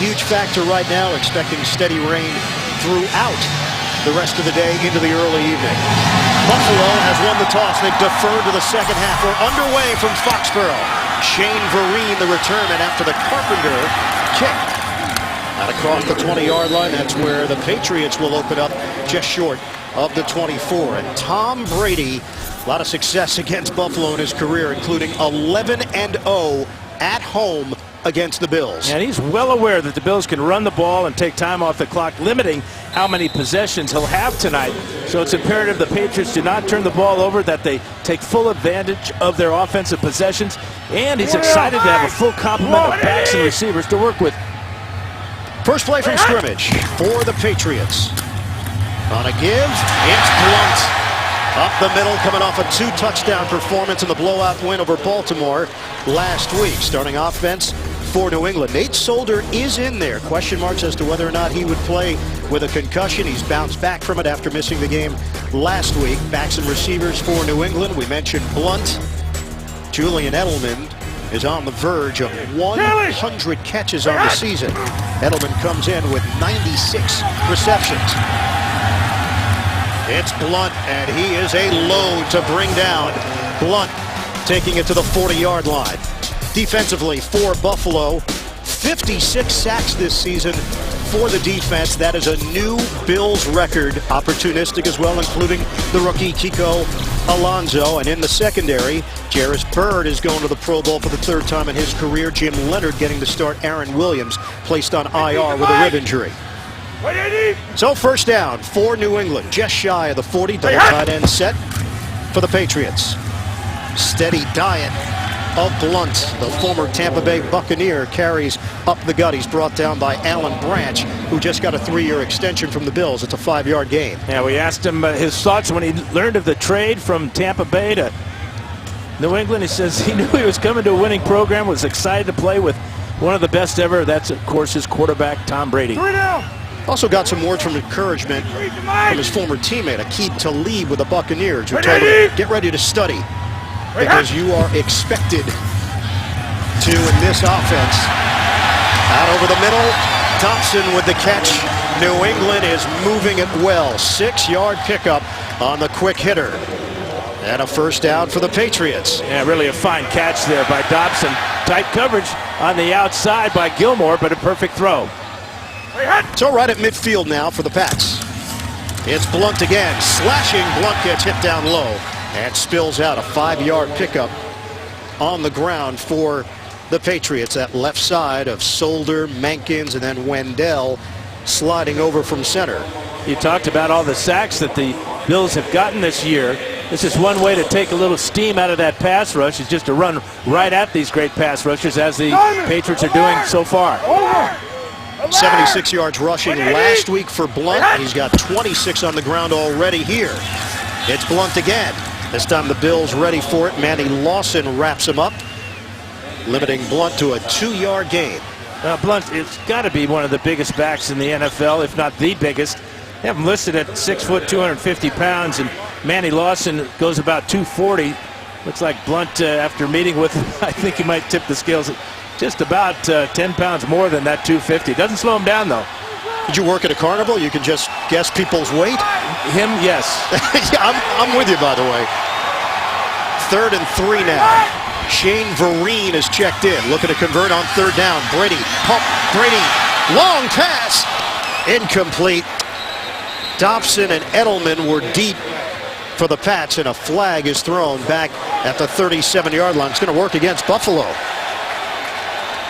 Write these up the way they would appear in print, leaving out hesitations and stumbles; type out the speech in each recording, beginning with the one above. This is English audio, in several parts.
huge factor right now, expecting steady rain throughout the rest of the day into the early evening. Buffalo has won the toss. They've deferred to the second half. We're underway from Foxborough. Shane Vereen, the returnman after the Carpenter kick. Out across the 20-yard line, that's where the Patriots will open up just short of the 24. And Tom Brady, a lot of success against Buffalo in his career, including 11-0 at home against the Bills. And he's well aware that the Bills can run the ball and take time off the clock, limiting how many possessions he'll have tonight. So it's imperative the Patriots do not turn the ball over, that they take full advantage of their offensive possessions. And he's excited to have a full complement of backs and receivers to work with. First play from scrimmage for the Patriots. On a give, it's Blunt. Up the middle, coming off a 2-touchdown performance in the blowout win over Baltimore last week. Starting offense for New England. Nate Solder is in there. Question marks as to whether or not he would play with a concussion. He's bounced back from it after missing the game last week. Backs and receivers for New England. We mentioned Blunt. Julian Edelman is on the verge of 100 catches on the season. Edelman comes in with 96 receptions. It's Blunt, and he is a load to bring down. Blunt taking it to the 40-yard line. Defensively for Buffalo, 56 sacks this season for the defense. That is a new Bills record. Opportunistic as well, including the rookie Kiko Alonso. And in the secondary, Jarris Byrd is going to the Pro Bowl for the third time in his career. Jim Leonard getting to start. Aaron Williams placed on IR with a rib injury. So first down for New England, just shy of the 40. Double tight end set for the Patriots. Steady diet of Blunt, the former Tampa Bay Buccaneer, carries up the gut. He's brought down by Alan Branch, who just got a 3-year extension from the Bills. It's a 5-yard gain. Yeah, we asked him his thoughts when he learned of the trade from Tampa Bay to New England. He says he knew he was coming to a winning program, was excited to play with one of the best ever. That's, of course, his quarterback, Tom Brady. Also got some words from encouragement from his former teammate, Aqib Talib with the Buccaneers, who told him, get ready to study, because you are expected to in this offense. Out over the middle, Thompson with the catch. New England is moving it well. 6-yard pickup on the quick hitter. And a first down for the Patriots. Yeah, really a fine catch there by Dobson. Tight coverage on the outside by Gilmore, but a perfect throw. So right at midfield now for the Pats. It's Blunt again. Slashing Blunt gets hit down low and spills out. A 5-yard pickup on the ground for the Patriots. That left side of Solder, Mankins, and then Wendell sliding over from center. You talked about all the sacks that the Bills have gotten this year. This is one way to take a little steam out of that pass rush, is just to run right at these great pass rushers, as the Patriots are doing so far. 76 yards rushing last week for Blunt. He's got 26 on the ground already here. It's Blunt again. This time the Bills ready for it. Manny Lawson wraps him up, limiting Blunt to a 2-yard gain. Blunt, it's got to be one of the biggest backs in the NFL, if not the biggest. They have him listed at 6 foot, 250 pounds, and Manny Lawson goes about 240. Looks like Blunt, after meeting with him, I think he might tip the scales just about 10 pounds more than that 250. Doesn't slow him down, though. Did you work at a carnival? You can just guess people's weight? Him, yes. Yeah, I'm with you, by the way. 3rd and 3 now. Shane Vereen is checked in, looking to convert on 3rd down. Brady, pump, Brady, long pass, incomplete. Dobson and Edelman were deep for the Pats, and a flag is thrown back at the 37-yard line. It's going to work against Buffalo.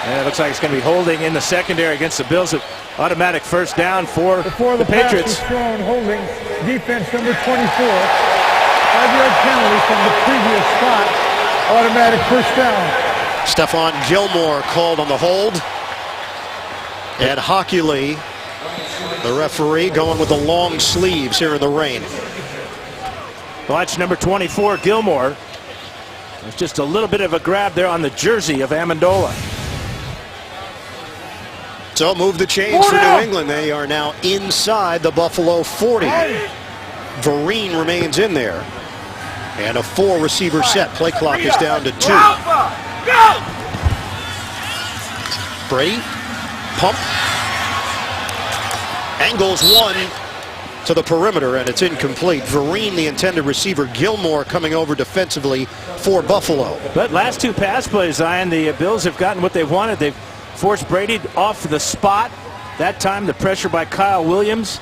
Yeah, it looks like it's going to be holding in the secondary against the Bills. Automatic first down for the Patriots. Pass was thrown, holding defense number 24. 5-yard penalty from the previous spot. Automatic first down. Stephon Gilmore called on the hold. And Hockley, the referee, going with the long sleeves here in the rain. Watch number 24, Gilmore. There's just a little bit of a grab there on the jersey of Amendola. So move the chains for New England. They are now inside the Buffalo 40. Vereen remains in there. And a 4-receiver set. Play clock is down to 2. Brady, pump, Angles one to the perimeter, and it's incomplete. Vereen, the intended receiver. Gilmore coming over defensively for Buffalo. But last two pass plays, Zion, the Bills have gotten what they've wanted. They've forced Brady off the spot. That time the pressure by Kyle Williams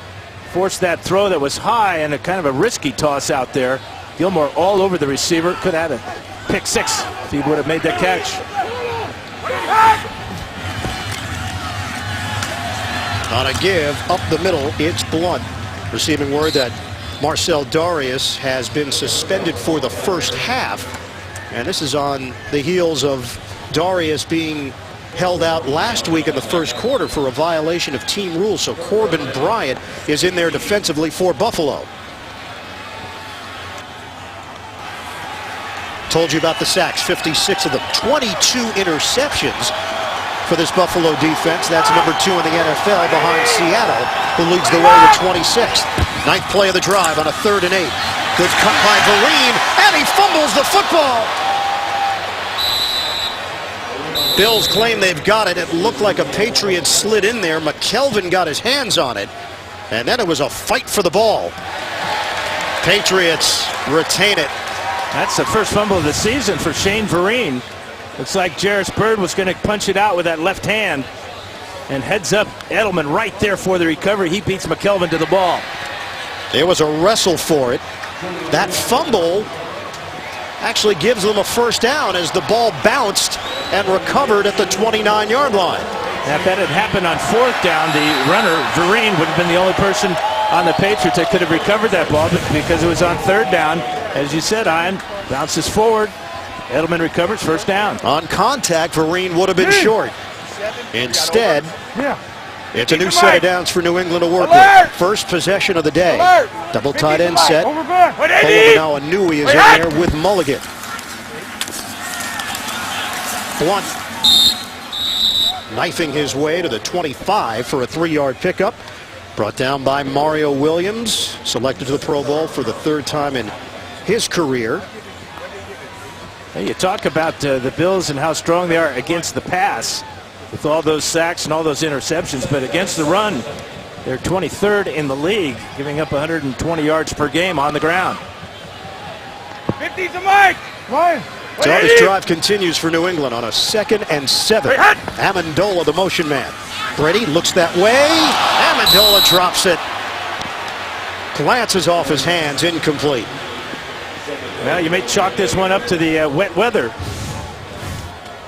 forced that throw that was high and a kind of a risky toss out there. Gilmore all over the receiver. Could have had a pick six if he would have made that catch. On a give up the middle, it's Blunt. Receiving word that Marcell Dareus has been suspended for the first half. And this is on the heels of Dareus being held out last week in the first quarter for a violation of team rules. So Corbin Bryant is in there defensively for Buffalo. Told you about the sacks, 56 of them, 22 interceptions for this Buffalo defense. That's number 2 in the NFL behind Seattle, who leads the way with 26. Ninth play of the drive on a 3rd and 8. Good cut by Vereen, and he fumbles the football. Bills claim they've got it. It looked like a Patriot slid in there. McKelvin got his hands on it, and then it was a fight for the ball. Patriots retain it. That's the first fumble of the season for Shane Vereen. Looks like Jairus Byrd was going to punch it out with that left hand. And heads up, Edelman right there for the recovery. He beats McKelvin to the ball. It was a wrestle for it. That fumble actually gives them a first down as the ball bounced and recovered at the 29-yard line. If that had happened on 4th down, the runner, Vereen, would have been the only person on the Patriots that could have recovered that ball, but because it was on 3rd down, as you said, Ian, bounces forward. Edelman recovers, first down. On contact, Vereen would have been short. Instead, it's a new set of downs for New England to work with. First possession of the day. Double tight end set. Now Inui is in there with Mulligan. Blunt knifing his way to the 25 for a 3-yard pickup. Brought down by Mario Williams, selected to the Pro Bowl for the 3rd time in his career. Hey, you talk about the Bills and how strong they are against the pass with all those sacks and all those interceptions, but against the run, they're 23rd in the league, giving up 120 yards per game on the ground. 50 to Mike. Ryan. So this drive continues for New England on a 2nd and 7. Amendola, the motion man. Brady looks that way. Amendola drops it. Glances off his hands, incomplete. Well, you may chalk this one up to the wet weather.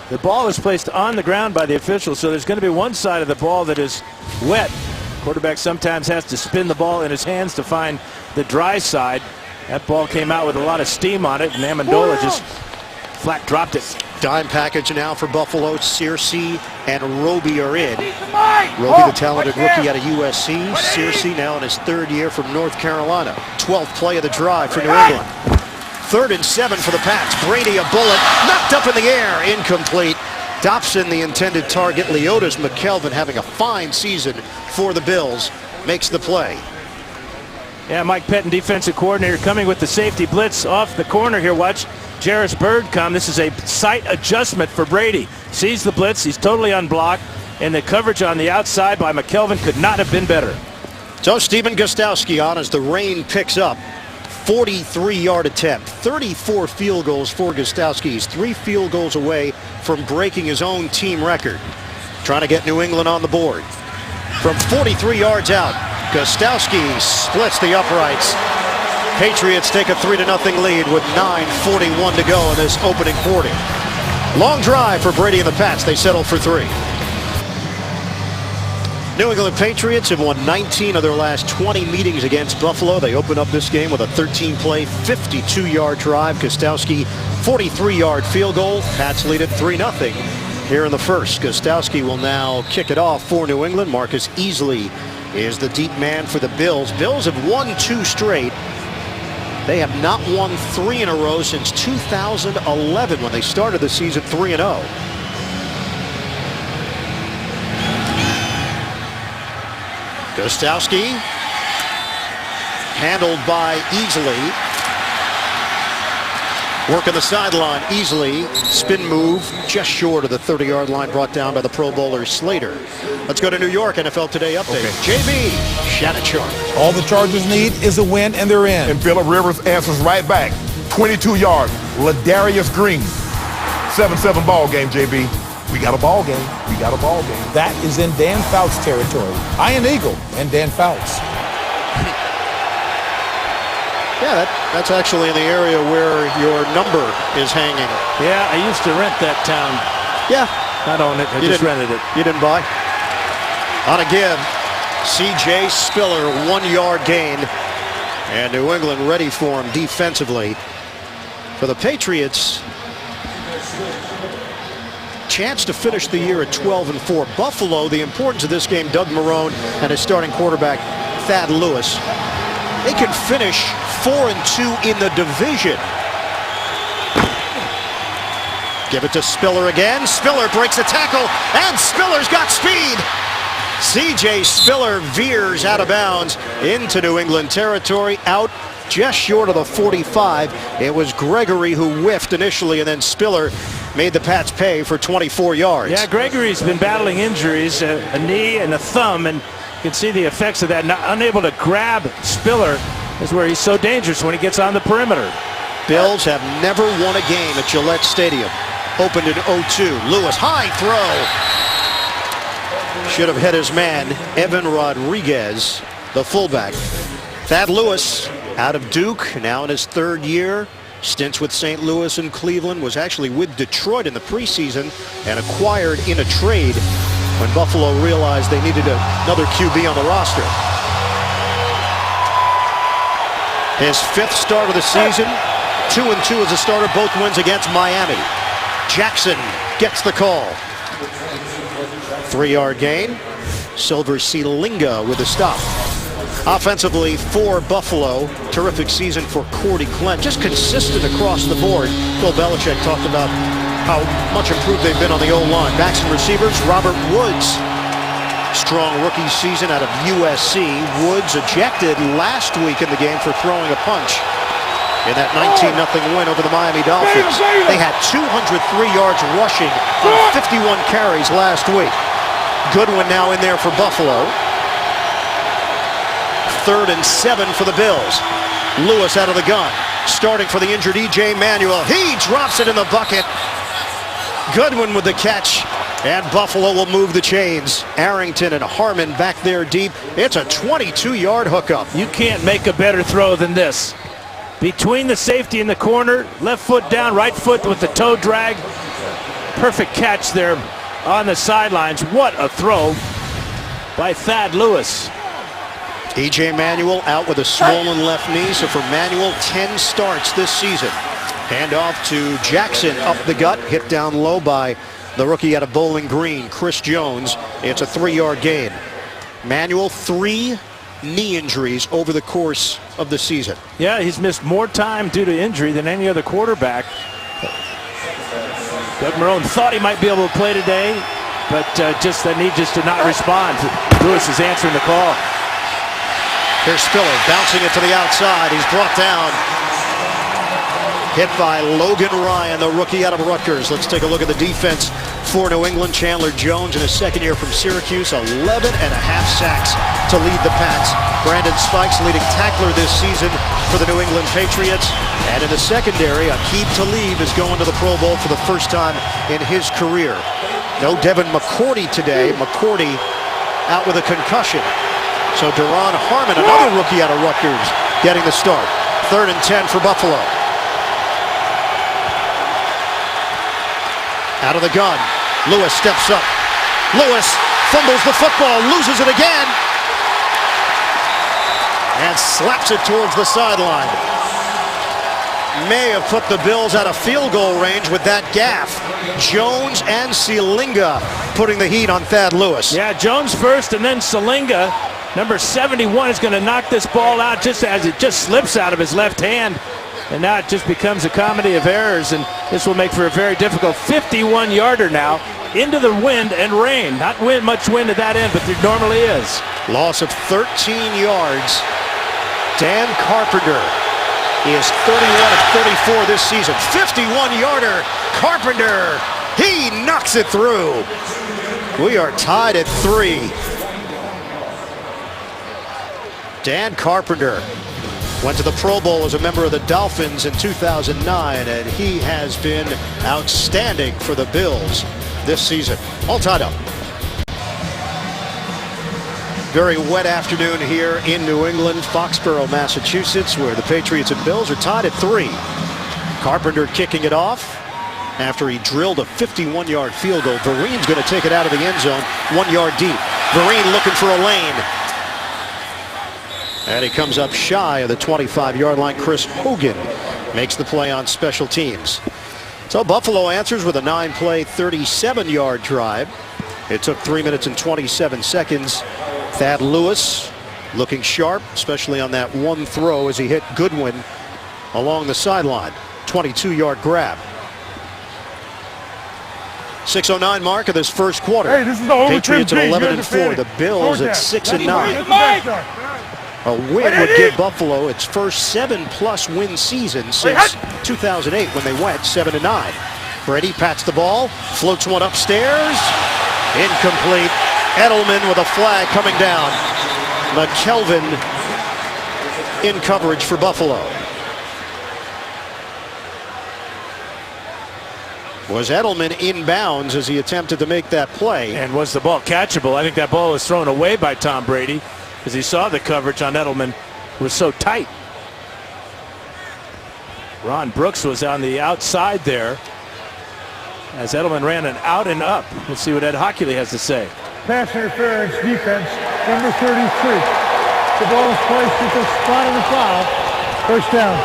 The ball is placed on the ground by the officials, so there's going to be one side of the ball that is wet. Quarterback sometimes has to spin the ball in his hands to find the dry side. That ball came out with a lot of steam on it, and Amendola just flat dropped it. Dime package now for Buffalo. Searcy and Roby are in. Roby, the talented rookie out of USC. Searcy now in his 3rd year from North Carolina. 12th play of the drive for New England. 3rd and 7 for the Pats. Brady, a bullet knocked up in the air, incomplete. Dobson, the intended target. Leotis McKelvin having a fine season for the Bills, makes the play. Yeah, Mike Pettin, defensive coordinator, coming with the safety blitz off the corner here. Watch Jairus Byrd come. This is a sight adjustment for Brady. Sees the blitz. He's totally unblocked. And the coverage on the outside by McKelvin could not have been better. So Stephen Gostkowski on as the rain picks up. 43-yard attempt. 34 field goals for Gostkowski. He's 3 field goals away from breaking his own team record. Trying to get New England on the board. From 43 yards out, Gostkowski splits the uprights. Patriots take a 3-0 lead with 9:41 to go in this opening quarter. Long drive for Brady and the Pats. They settle for 3. New England Patriots have won 19 of their last 20 meetings against Buffalo. They open up this game with a 13-play, 52-yard drive. Gostkowski, 43-yard field goal. Pats lead it 3-0 here in the first. Gostkowski will now kick it off for New England. Marcus Easley is the deep man for the Bills. Bills have won 2 straight. They have not won 3 in a row since 2011 when they started the season 3-0. Gostkowski, handled by Easley. Working the sideline easily. Spin move just short of the 30-yard line, brought down by the Pro Bowler Slater. Let's go to New York. NFL Today update. Okay. JB Shanachar. All the Chargers need is a win, and they're in. And Phillip Rivers answers right back. 22 yards. Ladarius Green. 7-7 ball game, JB. We got a ball game. We got a ball game. That is in Dan Fouts territory. Ian Eagle and Dan Fouts. Yeah, that's actually in the area where your number is hanging. Yeah, I used to rent that town. Yeah. Not own it, I just rented it. You didn't buy? On a give, C.J. Spiller, 1-yard gain. And New England ready for him defensively. For the Patriots, chance to finish the year at 12-4. Buffalo, the importance of this game, Doug Marrone and his starting quarterback, Thad Lewis. They can finish 4-2 in the division. Give it to Spiller again. Spiller breaks a tackle, and Spiller's got speed. C.J. Spiller veers out of bounds into New England territory, out just short of the 45. It was Gregory who whiffed initially, and then Spiller made the Pats pay for 24 yards. Yeah, Gregory's been battling injuries, a knee and a thumb, and you can see the effects of that. Not unable to grab Spiller is where he's so dangerous when he gets on the perimeter. Bills have never won a game at Gillette Stadium. Opened in 0-2. Lewis, high throw. Should have hit his man, Evan Rodriguez, the fullback. Thad Lewis out of Duke, now in his third year. Stints with St. Louis and Cleveland, was actually with Detroit in the preseason and acquired in a trade when Buffalo realized they needed another QB on the roster. His 5th start of the season, 2-2 as a starter, both wins against Miami. Jackson gets the call. 3-yard gain. Silver Sealinga with a stop. Offensively for Buffalo, terrific season for Cordy Clent. Just consistent across the board. Bill Belichick talked about how much improved they've been on the O-line. Backs and receivers, Robert Woods. Strong rookie season out of USC. Woods ejected last week in the game for throwing a punch in that 19-0 win over the Miami Dolphins. They had 203 yards rushing on 51 carries last week. Goodwin now in there for Buffalo. 3rd and 7 for the Bills. Lewis out of the gun. Starting for the injured E.J. Manuel. He drops it in the bucket. Goodwin with the catch. And Buffalo will move the chains. Arrington and Harmon back there deep. It's a 22-yard hookup. You can't make a better throw than this. Between the safety and the corner, left foot down, right foot with the toe drag. Perfect catch there on the sidelines. What a throw by Thad Lewis. E.J. Manuel out with a swollen left knee. So for Manuel, 10 starts this season. Hand off to Jackson up the gut. Hit down low by the rookie out of Bowling Green, Chris Jones. It's a 3-yard gain. Manuel, 3 knee injuries over the course of the season. Yeah, he's missed more time due to injury than any other quarterback. Doug Marrone thought he might be able to play today, but just that knee just did not respond. Lewis is answering the call. Here's Spiller bouncing it to the outside. He's brought down. Hit by Logan Ryan, the rookie out of Rutgers. Let's take a look at the defense for New England. Chandler Jones in his second year from Syracuse, 11.5 sacks to lead the Pats. Brandon Spikes leading tackler this season for the New England Patriots. And in the secondary, Aqib Talib is going to the Pro Bowl for the first time in his career. No Devin McCourty today. McCourty out with a concussion. So Duron Harmon, another rookie out of Rutgers, getting the start. 3rd and 10 for Buffalo. Out of the gun. Lewis steps up. Lewis fumbles the football, loses it again, and slaps it towards the sideline. May have put the Bills out of field goal range with that gaff. Jones and Sealinga putting the heat on Thad Lewis. Yeah, Jones first and then Sealinga. Number 71 is going to knock this ball out just as it just slips out of his left hand. And now it just becomes a comedy of errors, and this will make for a very difficult 51-yarder now into the wind and rain. Not much wind at that end, but there normally is. Loss of 13 yards. Dan Carpenter He is 31 of 34 this season. 51-yarder. Carpenter. He knocks it through. We are tied at 3. Dan Carpenter went to the Pro Bowl as a member of the Dolphins in 2009, and he has been outstanding for the Bills this season. All tied up. Very wet afternoon here in New England, Foxborough, Massachusetts, where the Patriots and Bills are tied at 3. Carpenter kicking it off after he drilled a 51-yard field goal. Vereen's going to take it out of the end zone, 1 yard deep. Vereen looking for a lane. And he comes up shy of the 25-yard line. Chris Hogan makes the play on special teams. So Buffalo answers with a 9-play, 37-yard drive. It took 3 minutes and 27 seconds. Thad Lewis looking sharp, especially on that one throw as he hit Goodwin along the sideline. 22-yard grab. 6:09 mark of this first quarter. Hey, this is the Patriots at 11-4. The Bills at 6-9. A win would give Buffalo its first 7+ win season since 2008 when they went 7-9. Brady pats the ball, floats one upstairs. Incomplete. Edelman with a flag coming down. McKelvin in coverage for Buffalo. Was Edelman inbounds as he attempted to make that play. And was the ball catchable? I think that ball was thrown away by Tom Brady because he saw the coverage on Edelman was so tight. Ron Brooks was on the outside there as Edelman ran an out and up. Let's see what Ed Hockley has to say. Pass interference defense, number 33. The ball is placed at the spot of the foul. First down.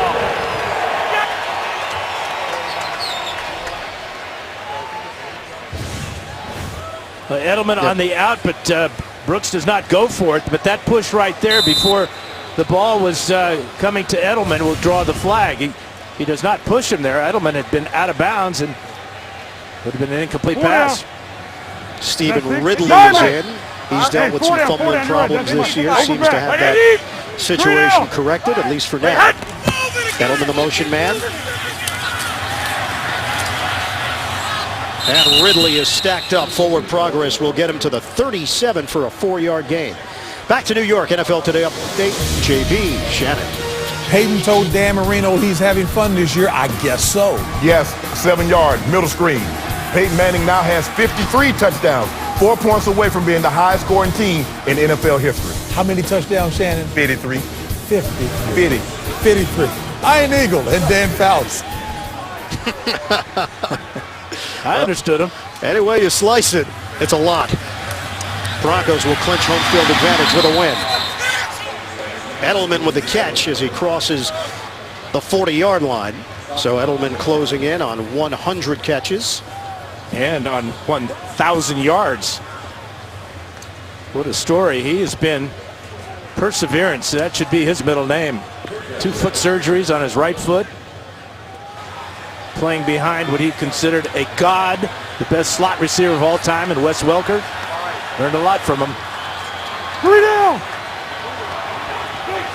Edelman on the out, but Brooks does not go for it. But that push right there before the ball was coming to Edelman will draw the flag. He does not push him there. Edelman had been out of bounds and would have been an incomplete pass. Stephen Ridley is in. He's dealt with some fumbling problems this year. Seems to have that situation corrected, at least for now. Edelman the motion man. And Ridley is stacked up. Forward progress will get him to the 37 for a 4-yard gain. Back to New York. NFL Today update. JB Shannon. Peyton told Dan Marino he's having fun this year. I guess so. Yes, 7-yard, middle screen. Peyton Manning now has 53 touchdowns, 4 points away from being the highest scoring team in NFL history. How many touchdowns, Shannon? 53. 50. 50. 53. Iron Eagle and Dan Fouts. I understood him. Any way you slice it, it's a lot. Broncos will clinch home field advantage with a win. Edelman with the catch as he crosses the 40-yard line. So Edelman closing in on 100 catches. And on 1,000 yards. What a story. He has been perseverance. That should be his middle name. 2 foot surgeries on his right foot. Playing behind what he considered a god, the best slot receiver of all time in Wes Welker. Learned a lot from him. 3 down.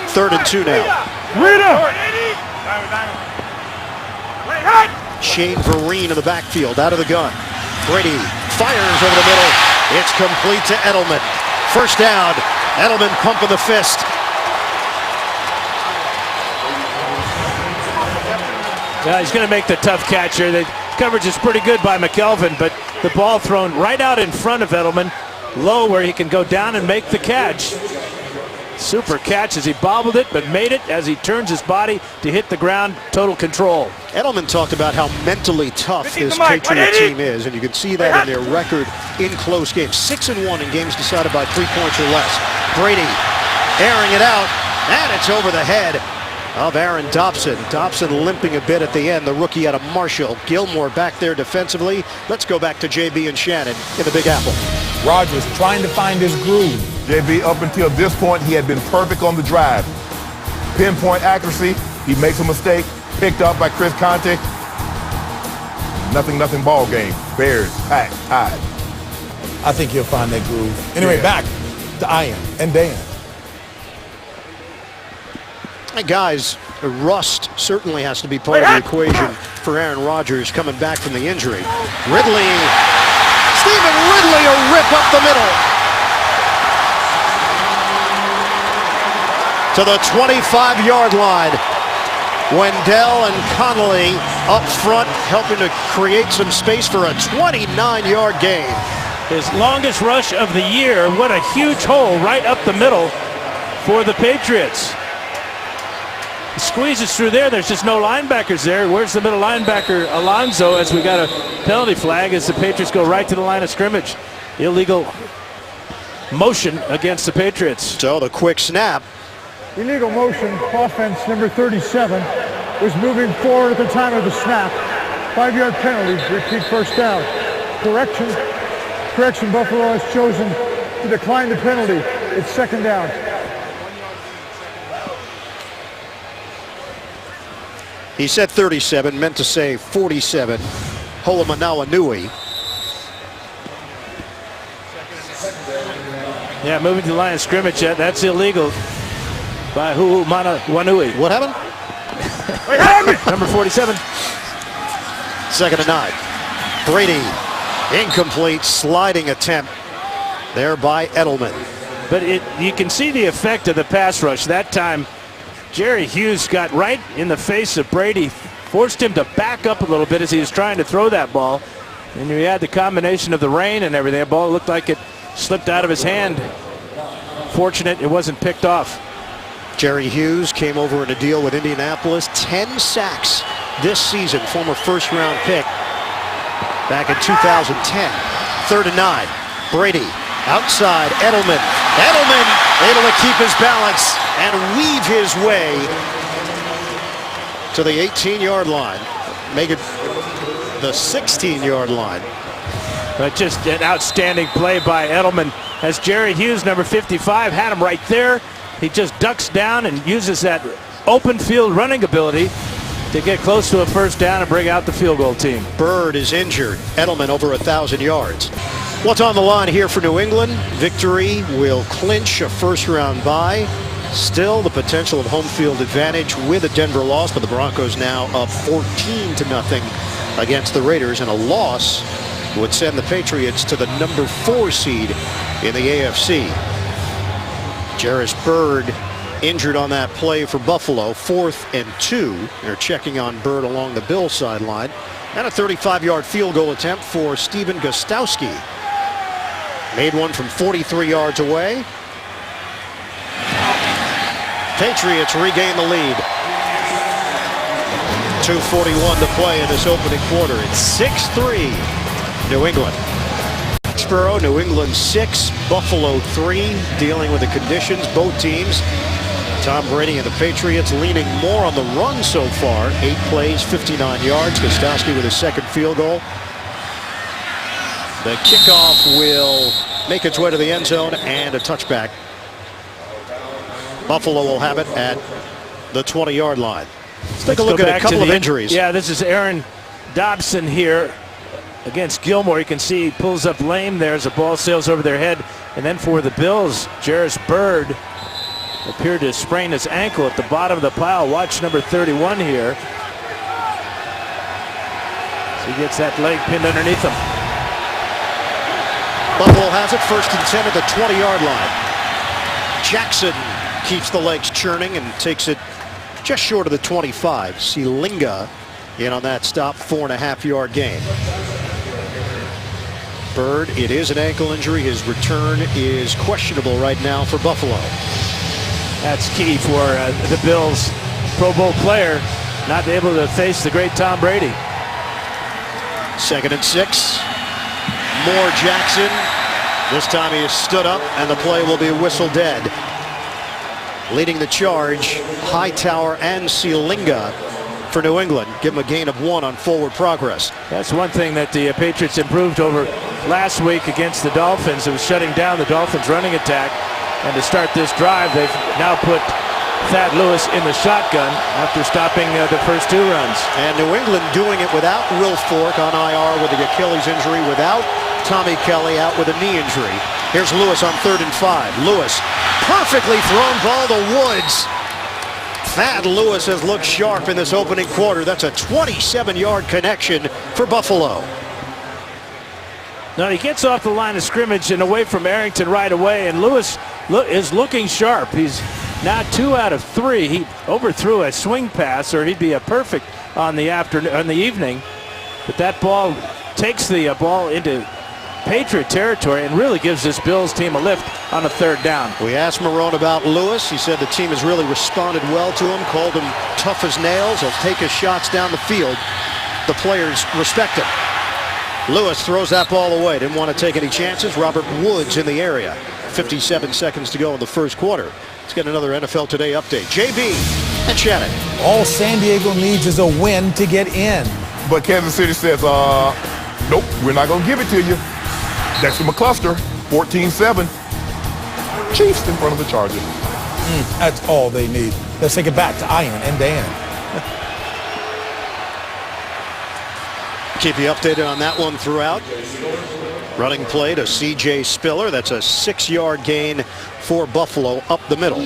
3rd and 2 now. 3 down. Shane Vereen in the backfield, out of the gun. Brady fires over the middle. It's complete to Edelman. First down. Edelman pumping the fist. Yeah, he's going to make the tough catch here. The coverage is pretty good by McKelvin, but the ball thrown right out in front of Edelman, low where he can go down and make the catch. Super catch as he bobbled it, but made it as he turns his body to hit the ground. Total control. Edelman talked about how mentally tough this Patriot team is, and you can see that in their record in close games. 6-1 in games decided by 3 points or less. Brady airing it out, and it's over the head of Aaron Dobson. Dobson limping a bit at the end, the rookie out of Marshall. Gilmore back there defensively. Let's go back to JB and Shannon in the Big Apple. Rodgers trying to find his groove. JB, up until this point, he had been perfect on the drive. Pinpoint accuracy, he makes a mistake, picked up by Chris Conte. Nothing ball game. Bears, tied. I think he'll find that groove. Anyway, back to Ian and Dan. Hey guys, rust certainly has to be part of the equation for Aaron Rodgers coming back from the injury. Ridley, Stephen Ridley, a rip up the middle to the 25-yard line. Wendell and Connolly up front, helping to create some space for a 29-yard gain. His longest rush of the year. What a huge hole right up the middle for the Patriots. He squeezes through there. There's just no linebackers there. Where's the middle linebacker, Alonso, as we got a penalty flag as the Patriots go right to the line of scrimmage. Illegal motion against the Patriots. So the quick snap. Illegal motion, offense number 37 was moving forward at the time of the snap. 5-yard penalty, repeat first down. Correction, Buffalo has chosen to decline the penalty. It's second down. He said 37, meant to say 47. Ho'omanawanui. Yeah, moving to the line of scrimmage, that's illegal by Ho'omanawanui. What happened? Number 47. Second and 9. Brady, incomplete, sliding attempt there by Edelman. But you can see the effect of the pass rush. That time, Jerry Hughes got right in the face of Brady, forced him to back up a little bit as he was trying to throw that ball. And you had the combination of the rain and everything. The ball looked like it slipped out of his hand. Fortunate it wasn't picked off. Jerry Hughes came over in a deal with Indianapolis. 10 sacks this season. Former first-round pick back in 2010. Third and 9. Brady outside. Edelman. Edelman able to keep his balance and weave his way to the 18-yard line. Make it the 16-yard line. But just an outstanding play by Edelman as Jerry Hughes, number 55, had him right there. He just ducks down and uses that open field running ability to get close to a first down and bring out the field goal team. Bird is injured. Edelman over 1,000 yards. What's on the line here for New England? Victory will clinch a first-round bye. Still the potential of home field advantage with a Denver loss, but the Broncos now up 14-0 against the Raiders, and a loss would send the Patriots to the number 4 seed in the AFC. Jarris Bird injured on that play for Buffalo. 4th and 2. They're checking on Bird along the Bills sideline. And a 35-yard field goal attempt for Stephen Gostkowski. Made one from 43 yards away. Patriots regain the lead. 2:41 to play in this opening quarter. It's 6-3 New England. Foxborough, New England 6, Buffalo 3, dealing with the conditions. Both teams, Tom Brady and the Patriots, leaning more on the run so far. 8 plays, 59 yards. Gostkowski with his second field goal. The kickoff will make its way to the end zone and a touchback. Buffalo will have it at the 20-yard line. Let's take a look at a couple of injuries. Yeah, this is Aaron Dobson here against Gilmore. You can see he pulls up lame there as the ball sails over their head. And then for the Bills, Jarris Bird appeared to sprain his ankle at the bottom of the pile. Watch number 31 here. So he gets that leg pinned underneath him. Buffalo has it, 1st and 10 at the 20-yard line. Jackson keeps the legs churning and takes it just short of the 25. Sealinga in on that stop, 4.5-yard gain. Bird, it is an ankle injury. His return is questionable right now for Buffalo. That's key for the Bills' Pro Bowl player, not able to face the great Tom Brady. 2nd and 6. More Jackson. This time he is stood up and the play will be whistle dead. Leading the charge, Hightower and Sealinga for New England. Give them a gain of 1 on forward progress. That's one thing that the Patriots improved over last week against the Dolphins. It was shutting down the Dolphins' running attack. And to start this drive, they've now put Thad Lewis in the shotgun after stopping the first 2 runs. And New England doing it without Will Fork on IR with the Achilles injury, without Tommy Kelly out with a knee injury. Here's Lewis on 3rd and 5. Lewis, perfectly thrown ball to Woods. Thad Lewis has looked sharp in this opening quarter. That's a 27-yard connection for Buffalo. Now he gets off the line of scrimmage and away from Arrington right away, and Lewis is looking sharp. He's now 2 out of 3. He overthrew a swing pass, or he'd be a perfect on the evening. But that ball takes the ball into Patriot territory and really gives this Bills team a lift on a 3rd down. We asked Marrone about Lewis. He said the team has really responded well to him, called him tough as nails. He'll take his shots down the field. The players respect him. Lewis throws that ball away. Didn't want to take any chances. Robert Woods in the area. 57 seconds to go in the first quarter. Let's get another NFL Today update. JB and Shannon. All San Diego needs is a win to get in. But Kansas City says, nope, we're not going to give it to you. Dexter McCluster, 14-7. Chiefs in front of the Chargers. That's all they need. Let's take it back to Ian and Dan. Keep you updated on that one throughout. Running play to C.J. Spiller. That's a 6-yard gain for Buffalo up the middle.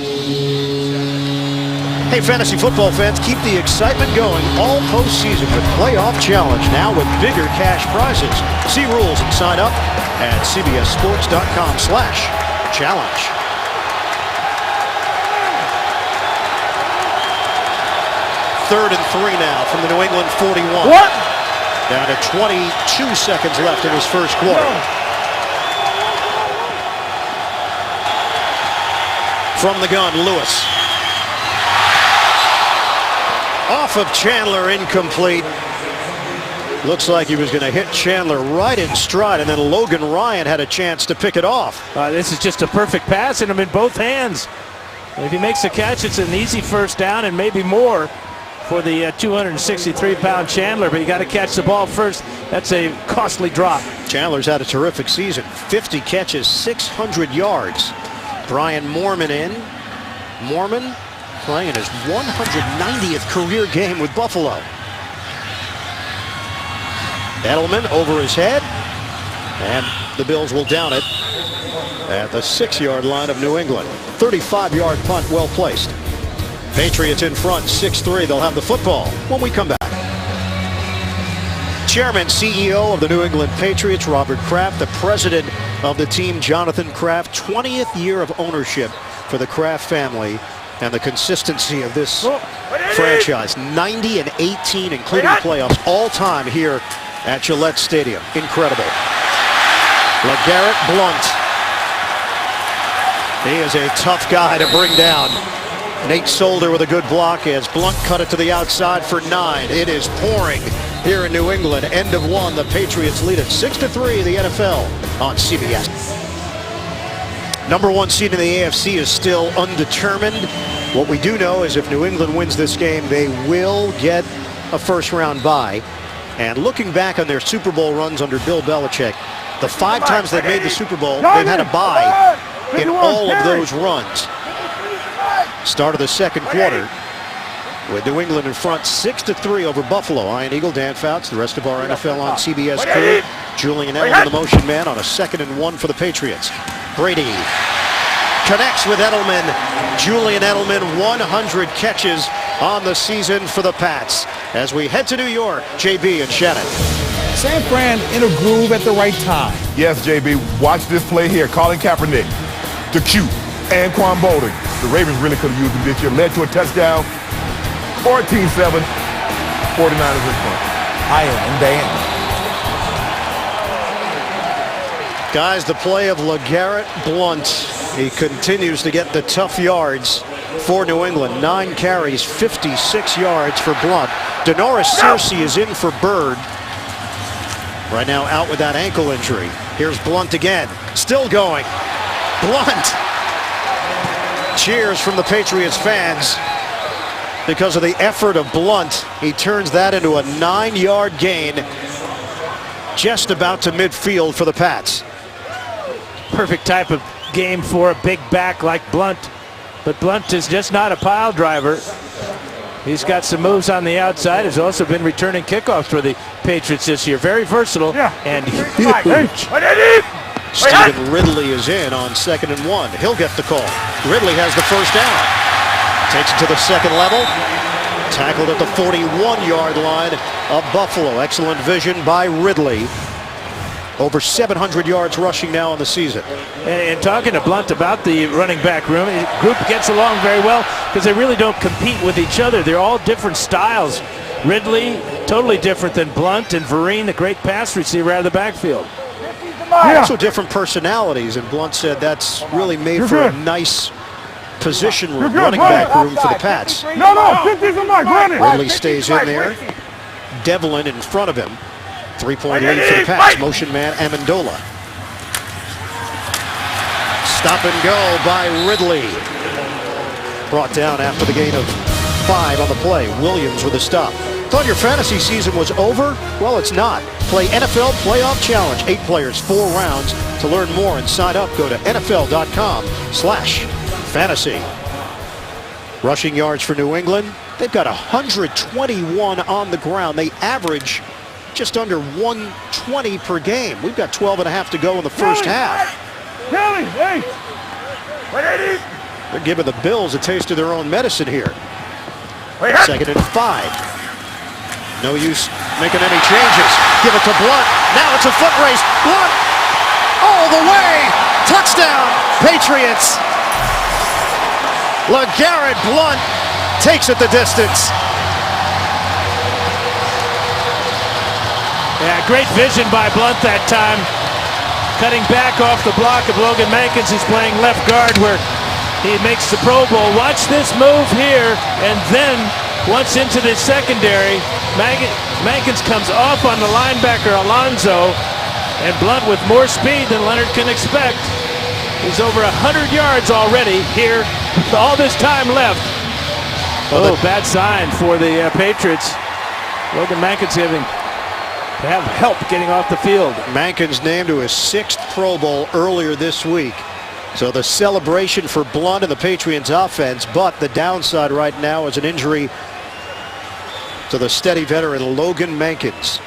Hey, fantasy football fans, keep the excitement going all postseason with Playoff Challenge, now with bigger cash prizes. See rules and sign up at cbssports.com/challenge. Third and 3 now from the New England 41. What? Down to 22 seconds left in his first quarter. From the gun, Lewis. Off of Chandler, incomplete. Looks like he was going to hit Chandler right in stride, and then Logan Ryan had a chance to pick it off. This is just a perfect pass, and him in both hands. If he makes the catch, it's an easy first down and maybe more for the 263-pound Chandler, but you got to catch the ball first. That's a costly drop. Chandler's had a terrific season. 50 catches, 600 yards. Brian Moorman in. Moorman playing his 190th career game with Buffalo. Edelman over his head, and the Bills will down it at the 6-yard line of New England. 35-yard punt, well placed. Patriots in front, 6-3. They'll have the football when we come back. Chairman, CEO of the New England Patriots, Robert Kraft. The president of the team, Jonathan Kraft. 20th year of ownership for the Kraft family, and the consistency of this franchise. 90-18, including playoffs, all time here at Gillette Stadium. Incredible. LeGarrette Blount. He is a tough guy to bring down. Nate Solder with a good block as Blount cut it to the outside for 9. It is pouring here in New England. End of 1. The Patriots lead it 6-3 in the NFL on CBS. Number 1 seed in the AFC is still undetermined. What we do know is if New England wins this game, they will get a first-round bye. And looking back on their Super Bowl runs under Bill Belichick, the 5 times they've made the Super Bowl, they've had a bye in all of those runs. Start of the second quarter with New England in front 6-3 over Buffalo. Ian Eagle, Dan Fouts, the rest of our NFL on CBS crew. Julian Edelman, the motion man, on a 2nd and 1 for the Patriots. Brady connects with Edelman. Julian Edelman, 100 catches on the season for the Pats. As we head to New York, JB and Shannon. San Fran in a groove at the right time. Yes, JB, watch this play here. Colin Kaepernick, the Q, and Quan Bolding. The Ravens really could have used him this year. Led to a touchdown. 14-7. 49ers in front. Ian and Dan. Guys, the play of LeGarrette Blount. He continues to get the tough yards for New England. 9 carries, 56 yards for Blount. Denoris Searcy is in for Bird. Right now out with that ankle injury. Here's Blount again. Still going. Blount. Cheers from the Patriots fans because of the effort of Blount. He turns that into a 9-yard gain just about to midfield for the Pats. Perfect type of game for a big back like Blount. But Blount is just not a pile driver. He's got some moves on the outside. Has also been returning kickoffs for the Patriots this year. Very versatile and huge. Stephen Ridley is in on 2nd and 1. He'll get the call. Ridley has the first down. Takes it to the second level. Tackled at the 41-yard line of Buffalo. Excellent vision by Ridley. Over 700 yards rushing now in the season. And talking to Blunt about the running back room, the group gets along very well because they really don't compete with each other. They're all different styles. Ridley, totally different than Blunt, and Vereen, the great pass receiver out of the backfield. Also different personalities, and Blunt said that's really made for a nice position room, running back room for the Pats. No, 50's a mark, run it. Ridley stays in there. Devlin in front of him. 3-point lead for the Pats. Motion man Amendola. Stop and go by Ridley. Brought down after the gain of 5 on the play. Williams with a stop. Thought your fantasy season was over? Well, it's not. Play NFL Playoff Challenge. 8 players, 4 rounds. To learn more and sign up, go to NFL.com/fantasy. Rushing yards for New England. They've got 121 on the ground. They average just under 120 per game. We've got 12.5 to go in the first half. Kelly, hey. They're giving the Bills a taste of their own medicine here. 2nd and 5. No use making any changes. Give it to Blunt. Now it's a foot race. Blunt all the way. Touchdown, Patriots. LeGarrette Blunt takes it the distance. Yeah, great vision by Blunt that time. Cutting back off the block of Logan Mankins, who's playing left guard where he makes the Pro Bowl. Watch this move here, and then once into the secondary, Mankins comes off on the linebacker Alonso, and Blunt with more speed than Leonard can expect. He's over 100 yards already here with all this time left. Oh, bad sign for the Patriots. Logan Mankins having to have help getting off the field. Mankins named to his 6th Pro Bowl earlier this week. So the celebration for Blunt and the Patriots offense, but the downside right now is an injury to the steady veteran Logan Mankins.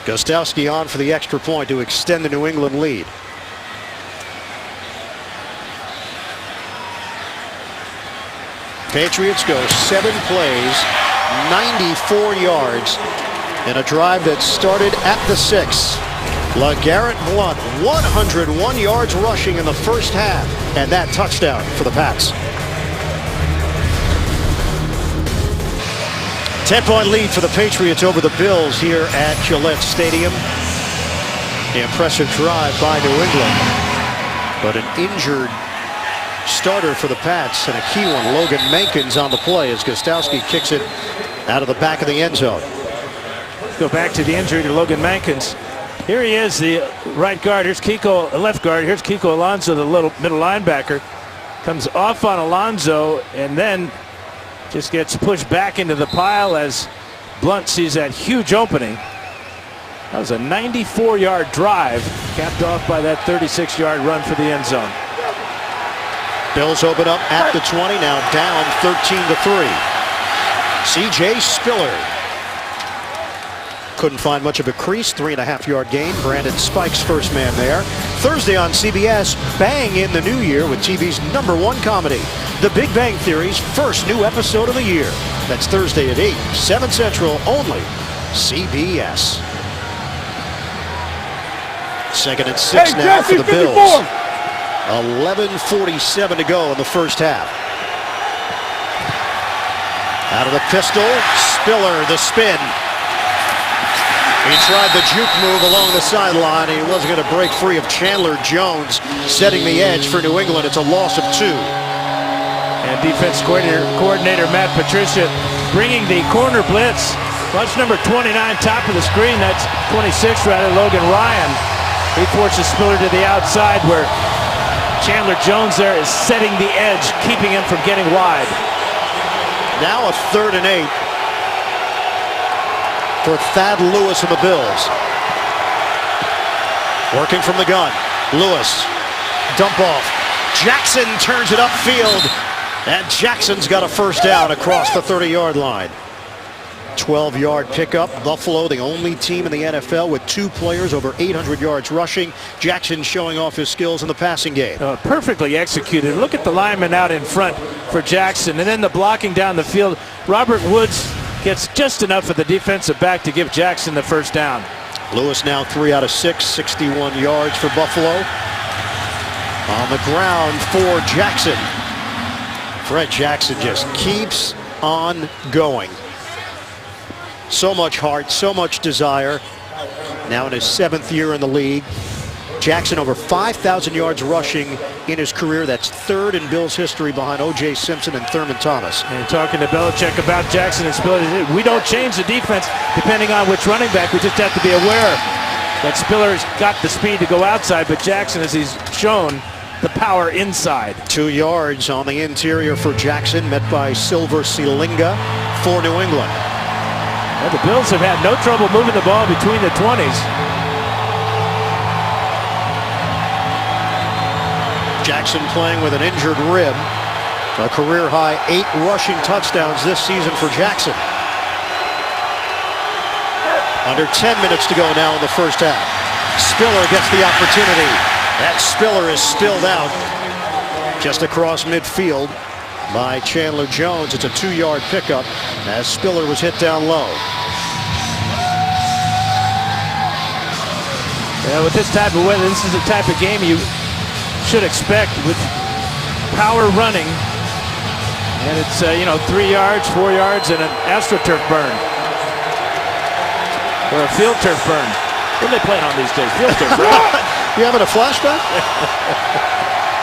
Gostowski on for the extra point to extend the New England lead. Patriots go 7 plays, 94 yards, in a drive that started at the 6. LeGarrette Blunt, 101 yards rushing in the first half, and that touchdown for the Pats. 10-point lead for the Patriots over the Bills here at Gillette Stadium. The impressive drive by New England, but an injured starter for the Pats, and a key one, Logan Mankins, on the play as Gostowski kicks it out of the back of the end zone. Go back to the injury to Logan Mankins. Here he is, the right guard. Here's Kiko, left guard. Here's Kiko Alonso, the little middle linebacker. Comes off on Alonso and then just gets pushed back into the pile as Blunt sees that huge opening. That was a 94-yard drive, capped off by that 36-yard run for the end zone. Bills open up at the 20, now down 13-3. C.J. Spiller couldn't find much of a crease. 3.5-yard gain. Brandon Spikes first man there. Thursday on CBS, bang in the new year with TV's #1 comedy, The Big Bang Theory's first new episode of the year. That's Thursday at 8, 7 Central, only CBS. 2nd and 6 now for the Bills. 11:47 to go in the first half. Out of the pistol, Spiller, the spin. He tried the juke move along the sideline. He wasn't going to break free of Chandler Jones, setting the edge for New England. It's a loss of 2. And defense coordinator Matt Patricia bringing the corner blitz. Watch number 29, top of the screen. That's 26, rather, Logan Ryan. He forces Spiller to the outside where Chandler Jones there is setting the edge, keeping him from getting wide. Now a 3rd and 8 for Thad Lewis and the Bills. Working from the gun. Lewis, dump off. Jackson turns it upfield, and Jackson's got a first down across the 30-yard line. 12-yard pickup. Buffalo, the only team in the NFL with 2 players over 800 yards rushing. Jackson showing off his skills in the passing game. Perfectly executed. Look at the lineman out in front for Jackson, and then the blocking down the field. Robert Woods gets just enough of the defensive back to give Jackson the first down. Lewis now 3 out of 6, 61 yards for Buffalo. On the ground for Jackson. Fred Jackson just keeps on going. So much heart, so much desire. Now in his 7th year in the league. Jackson over 5,000 yards rushing in his career. That's 3rd in Bills history behind O.J. Simpson and Thurman Thomas. And talking to Belichick about Jackson and Spiller, we don't change the defense depending on which running back. We just have to be aware that Spiller's got the speed to go outside, but Jackson, as he's shown, the power inside. 2 yards on the interior for Jackson, met by Silver Selinga for New England. Well, the Bills have had no trouble moving the ball between the 20s. Jackson playing with an injured rib. A career-high 8 rushing touchdowns this season for Jackson. Under 10 minutes to go now in the first half. Spiller gets the opportunity. That Spiller is spilled out just across midfield by Chandler Jones. It's a 2-yard pickup as Spiller was hit down low. Yeah, with this type of weather, this is the type of game you should expect with power running. And it's, 3 yards, 4 yards, and an AstroTurf burn. Or a field turf burn. What are they playing on these days? Field turf, right? You having a flashback?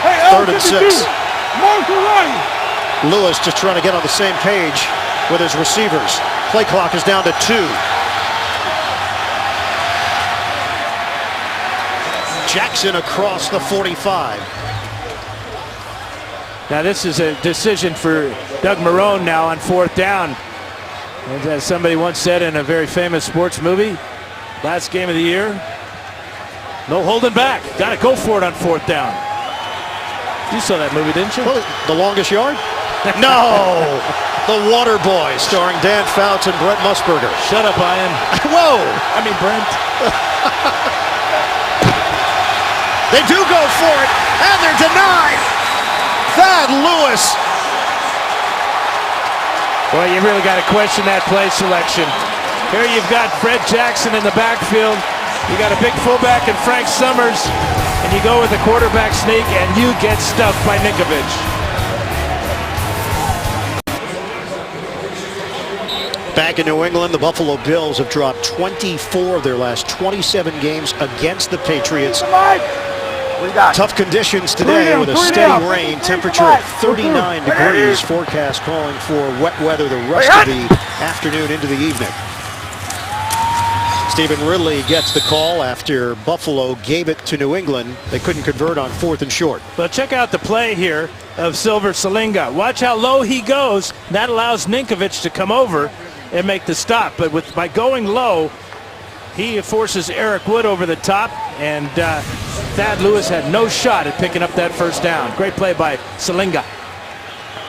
Hey, 3rd and 6. Mark the right. Lewis just trying to get on the same page with his receivers. Play clock is down to 2. Jackson across the 45. Now this is a decision for Doug Marrone now on 4th down. And as somebody once said in a very famous sports movie, last game of the year, no holding back. Got to go for it on 4th down. You saw that movie, didn't you? Well, the longest yard? No! The Water Boys, starring Dan Fouts and Brent Musburger. Shut up, Ian. Whoa! I mean, Brent. They do go for it, and they're denied! Thad Lewis. Boy, you really got to question that play selection. Here you've got Fred Jackson in the backfield. You got a big fullback in Frank Summers, and you go with a quarterback sneak, and you get stuffed by Ninkovich. Back in New England, the Buffalo Bills have dropped 24 of their last 27 games against the Patriots. Tough conditions today with a steady rain, temperature at 39 degrees. Forecast calling for wet weather the rest of the afternoon into the evening. Stephen Ridley gets the call after Buffalo gave it to New England. They couldn't convert on 4th and short. But check out the play here of Silver Selinga. Watch how low he goes. That allows Ninkovich to come over and make the stop. But by going low, he forces Eric Wood over the top, and Thad Lewis had no shot at picking up that first down. Great play by Selinga.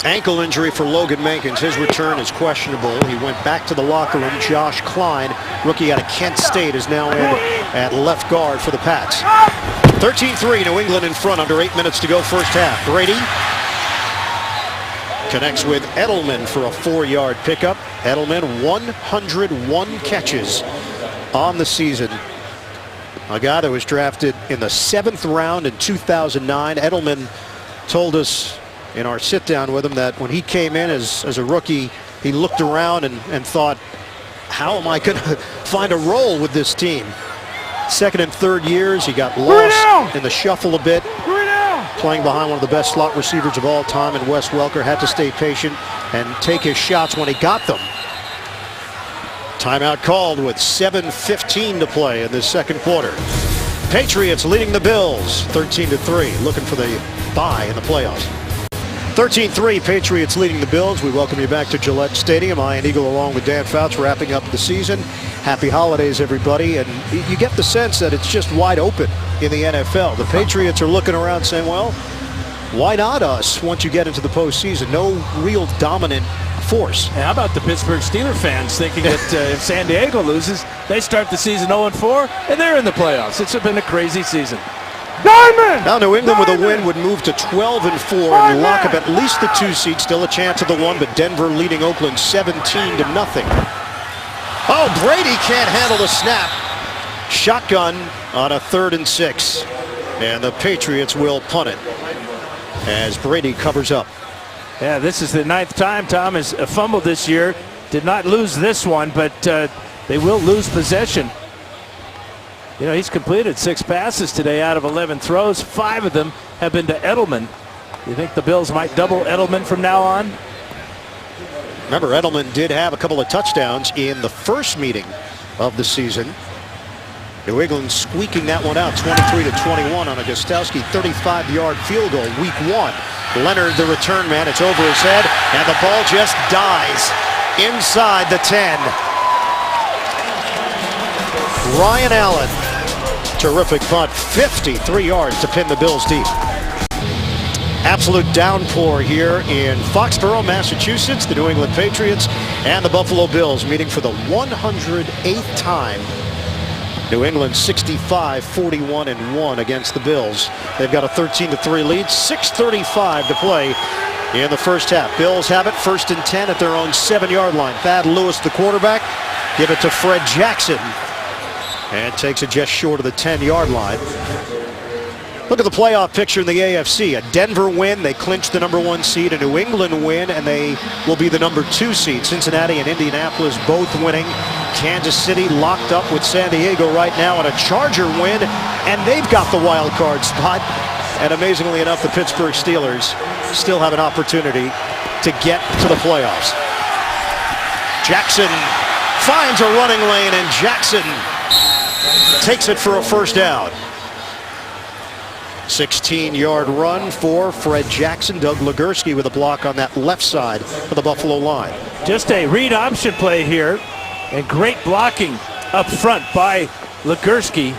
Ankle injury for Logan Mankins. His return is questionable. He went back to the locker room. Josh Klein, rookie out of Kent State, is now in at left guard for the Pats. 13-3, New England in front, under 8 minutes to go first half. Brady connects with Edelman for a 4-yard pickup. Edelman, 101 catches on the season. A guy that was drafted in the 7th round in 2009. Edelman told us in our sit down with him that when he came in as a rookie, he looked around and thought, how am I going to find a role with this team? 2nd and 3rd years, he got lost in the shuffle a bit, playing behind one of the best slot receivers of all time in Wes Welker. Had to stay patient and take his shots when he got them. Timeout called with 7:15 to play in this second quarter. Patriots leading the Bills 13-3, looking for the bye in the playoffs. 13-3, Patriots leading the Bills. We welcome you back to Gillette Stadium. Ian Eagle along with Dan Fouts wrapping up the season. Happy holidays, everybody. And you get the sense that it's just wide open in the NFL. The Patriots are looking around saying, well, why not us once you get into the postseason? No real dominant force. And how about the Pittsburgh Steelers fans thinking that if San Diego loses, they start the season 0-4 and they're in the playoffs? It's been a crazy season. Diamond! Now New England with a win would move to 12-4 and lock up at least the 2 seed. Still a chance of the 1, but Denver leading Oakland 17-0. Oh, Brady can't handle the snap. Shotgun on a 3rd and 6. And the Patriots will punt it as Brady covers up. Yeah, this is the 9th time Tom has fumbled this year. Did not lose this one, but they will lose possession. You know, he's completed 6 passes today out of 11 throws. 5 of them have been to Edelman. You think the Bills might double Edelman from now on? Remember, Edelman did have a couple of touchdowns in the first meeting of the season. New England squeaking that one out 23-21 on a Gostkowski 35-yard field goal, week 1. Leonard, the return man, it's over his head, and the ball just dies inside the 10. Ryan Allen, terrific punt, 53 yards to pin the Bills deep. Absolute downpour here in Foxborough, Massachusetts. The New England Patriots and the Buffalo Bills meeting for the 108th time. New England 65-41-1 against the Bills. They've got a 13-3 lead, 6:35 to play in the first half. Bills have it 1st and 10 at their own 7-yard line. Thad Lewis, the quarterback, give it to Fred Jackson, and takes it just short of the 10-yard line. Look at the playoff picture in the AFC. A Denver win, they clinch the number 1 seed. A New England win, and they will be the number 2 seed. Cincinnati and Indianapolis both winning. Kansas City locked up with San Diego right now, and a Charger win, and they've got the wild card spot. And amazingly enough, the Pittsburgh Steelers still have an opportunity to get to the playoffs. Jackson finds a running lane, and Jackson takes it for a first down. 16-yard run for Fred Jackson. Doug Legursky with a block on that left side of the Buffalo line. Just a read option play here, and great blocking up front by Legursky.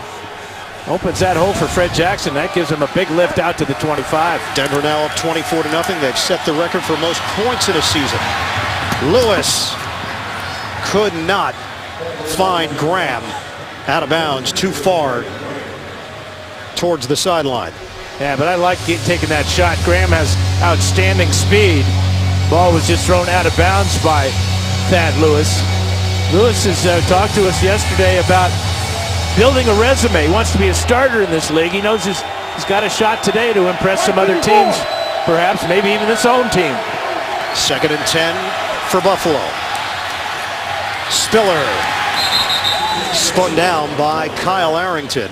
Opens that hole for Fred Jackson. That gives him a big lift out to the 25. Denver now up 24-0. They've set the record for most points in a season. Lewis could not find Graham out of bounds, too far towards the sideline. Yeah, but I like taking that shot. Graham has outstanding speed. Ball was just thrown out of bounds by Thad Lewis. Lewis has talked to us yesterday about building a resume. He wants to be a starter in this league. He knows he's got a shot today to impress some other teams, perhaps maybe even his own team. 2nd and 10 for Buffalo. Spiller spun down by Kyle Arrington.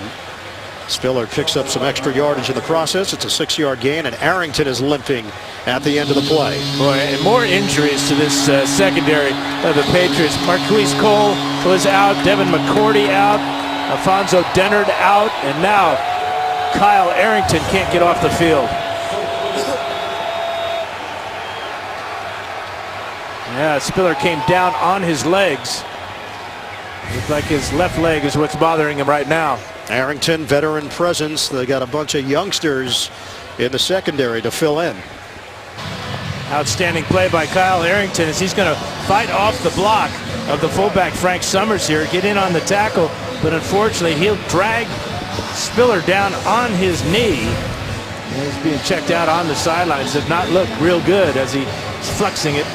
Spiller picks up some extra yardage in the process. It's a 6-yard gain, and Arrington is limping at the end of the play. Boy, and more injuries to this secondary of the Patriots. Marquise Cole was out, Devin McCourty out, Alfonso Dennard out, and now Kyle Arrington can't get off the field. Yeah, Spiller came down on his legs. Looks like his left leg is what's bothering him right now. Arrington, veteran presence. They got a bunch of youngsters in the secondary to fill in. Outstanding play by Kyle Arrington as he's going to fight off the block of the fullback Frank Summers here, get in on the tackle, but unfortunately he'll drag Spiller down on his knee. And he's being checked out on the sidelines. Did not look real good as he's flexing it.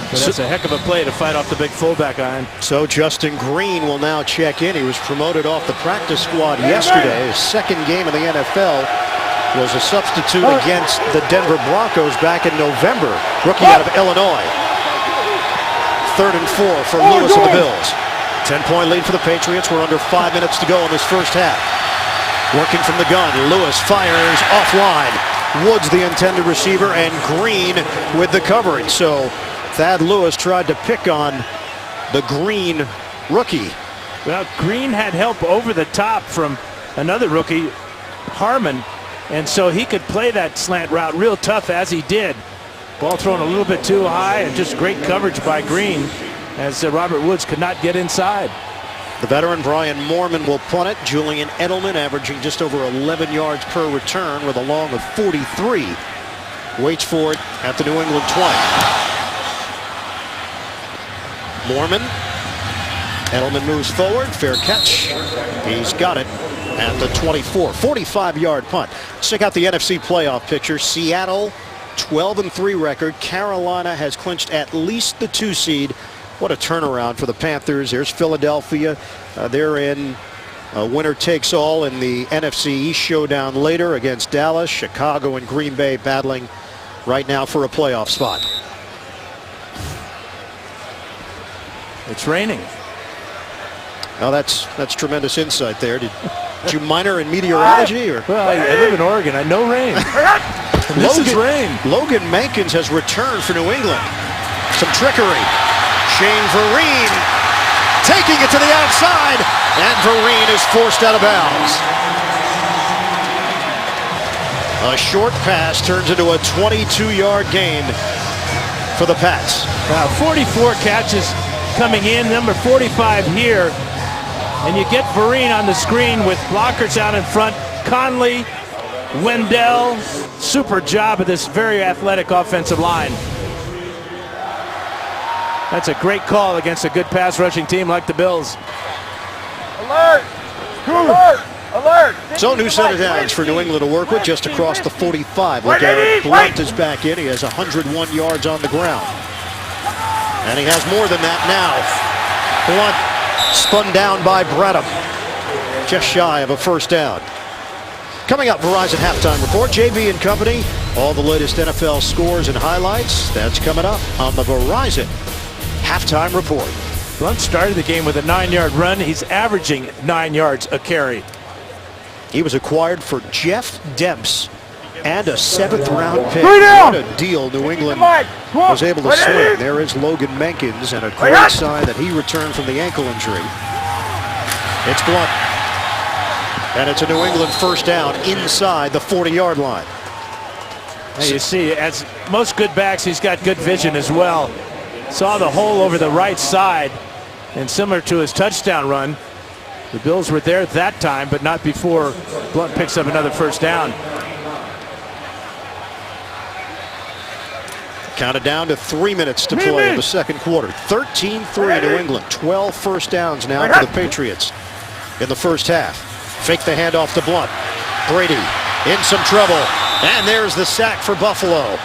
But that's a heck of a play to fight off the big fullback on. So Justin Green will now check in. He was promoted off the practice squad yesterday. His 2nd game in the NFL was a substitute against the Denver Broncos back in November. Rookie out of Illinois. 3rd and 4 for Lewis and the Bills. 10-point lead for the Patriots. We're under 5 minutes to go in this first half. Working from the gun, Lewis fires offline. Woods the intended receiver, and Green with the coverage. So Thad Lewis tried to pick on the Green rookie. Well, Green had help over the top from another rookie, Harmon, and so he could play that slant route real tough as he did. Ball thrown a little bit too high, and just great coverage by Green as Robert Woods could not get inside. The veteran Brian Moorman will punt it. Julian Edelman averaging just over 11 yards per return with a long of 43. Waits for it at the New England 20. Mormon. Edelman moves forward. Fair catch. He's got it at the 24. 45-yard punt. Check out the NFC playoff picture. Seattle, 12-3 record. Carolina has clinched at least the 2 seed. What a turnaround for the Panthers. There's Philadelphia. They're in winner takes all in the NFC East showdown later against Dallas. Chicago and Green Bay battling right now for a playoff spot. It's raining. Now that's tremendous insight there. Did you minor in meteorology? Or? Well, I live in Oregon. I know rain. This is rain. Logan Mankins has returned for New England. Some trickery. Shane Vereen taking it to the outside, and Vereen is forced out of bounds. A short pass turns into a 22-yard gain for the Pats. 44 catches coming in, number 45 here. And you get Vereen on the screen with blockers out in front. Conley, Wendell, super job of this very athletic offensive line. That's a great call against a good pass rushing team like the Bills. Alert! Alert! Alert! So new set of downs for New England to work with just across the 45. LeGarrette Blount is back in. He has 101 yards on the ground. And he has more than that now. Blount spun down by Bradham. Just shy of a first down. Coming up, Verizon Halftime Report. JB and company. All the latest NFL scores and highlights. That's coming up on the Verizon Halftime Report. Blount started the game with a 9-yard run. He's averaging 9 yards a carry. He was acquired for Jeff Demps and a 7th-round pick. What a deal New England was able to swing. There is Logan Mankins, and a great sign that he returned from the ankle injury. It's Blount. And it's a New England first down inside the 40-yard line. Now you see, as most good backs, he's got good vision as well. Saw the hole over the right side, and similar to his touchdown run, the Bills were there that time, but not before Blount picks up another first down. Counted down to 3 minutes to play in the second quarter. 13-3 New England. 12 first downs now for the Patriots in the first half. Fake the handoff to Blount. Brady in some trouble. And there's the sack for Buffalo.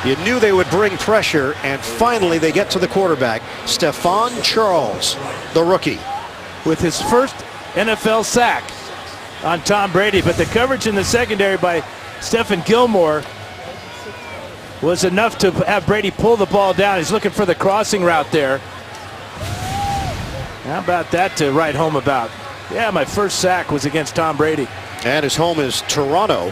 You knew they would bring pressure, and finally they get to the quarterback, Stephon Charles, the rookie. With his first NFL sack on Tom Brady, but the coverage in the secondary by Stephen Gilmore was enough to have Brady pull the ball down. He's looking for the crossing route there. How about that to write home about? Yeah, my first sack was against Tom Brady. And his home is Toronto.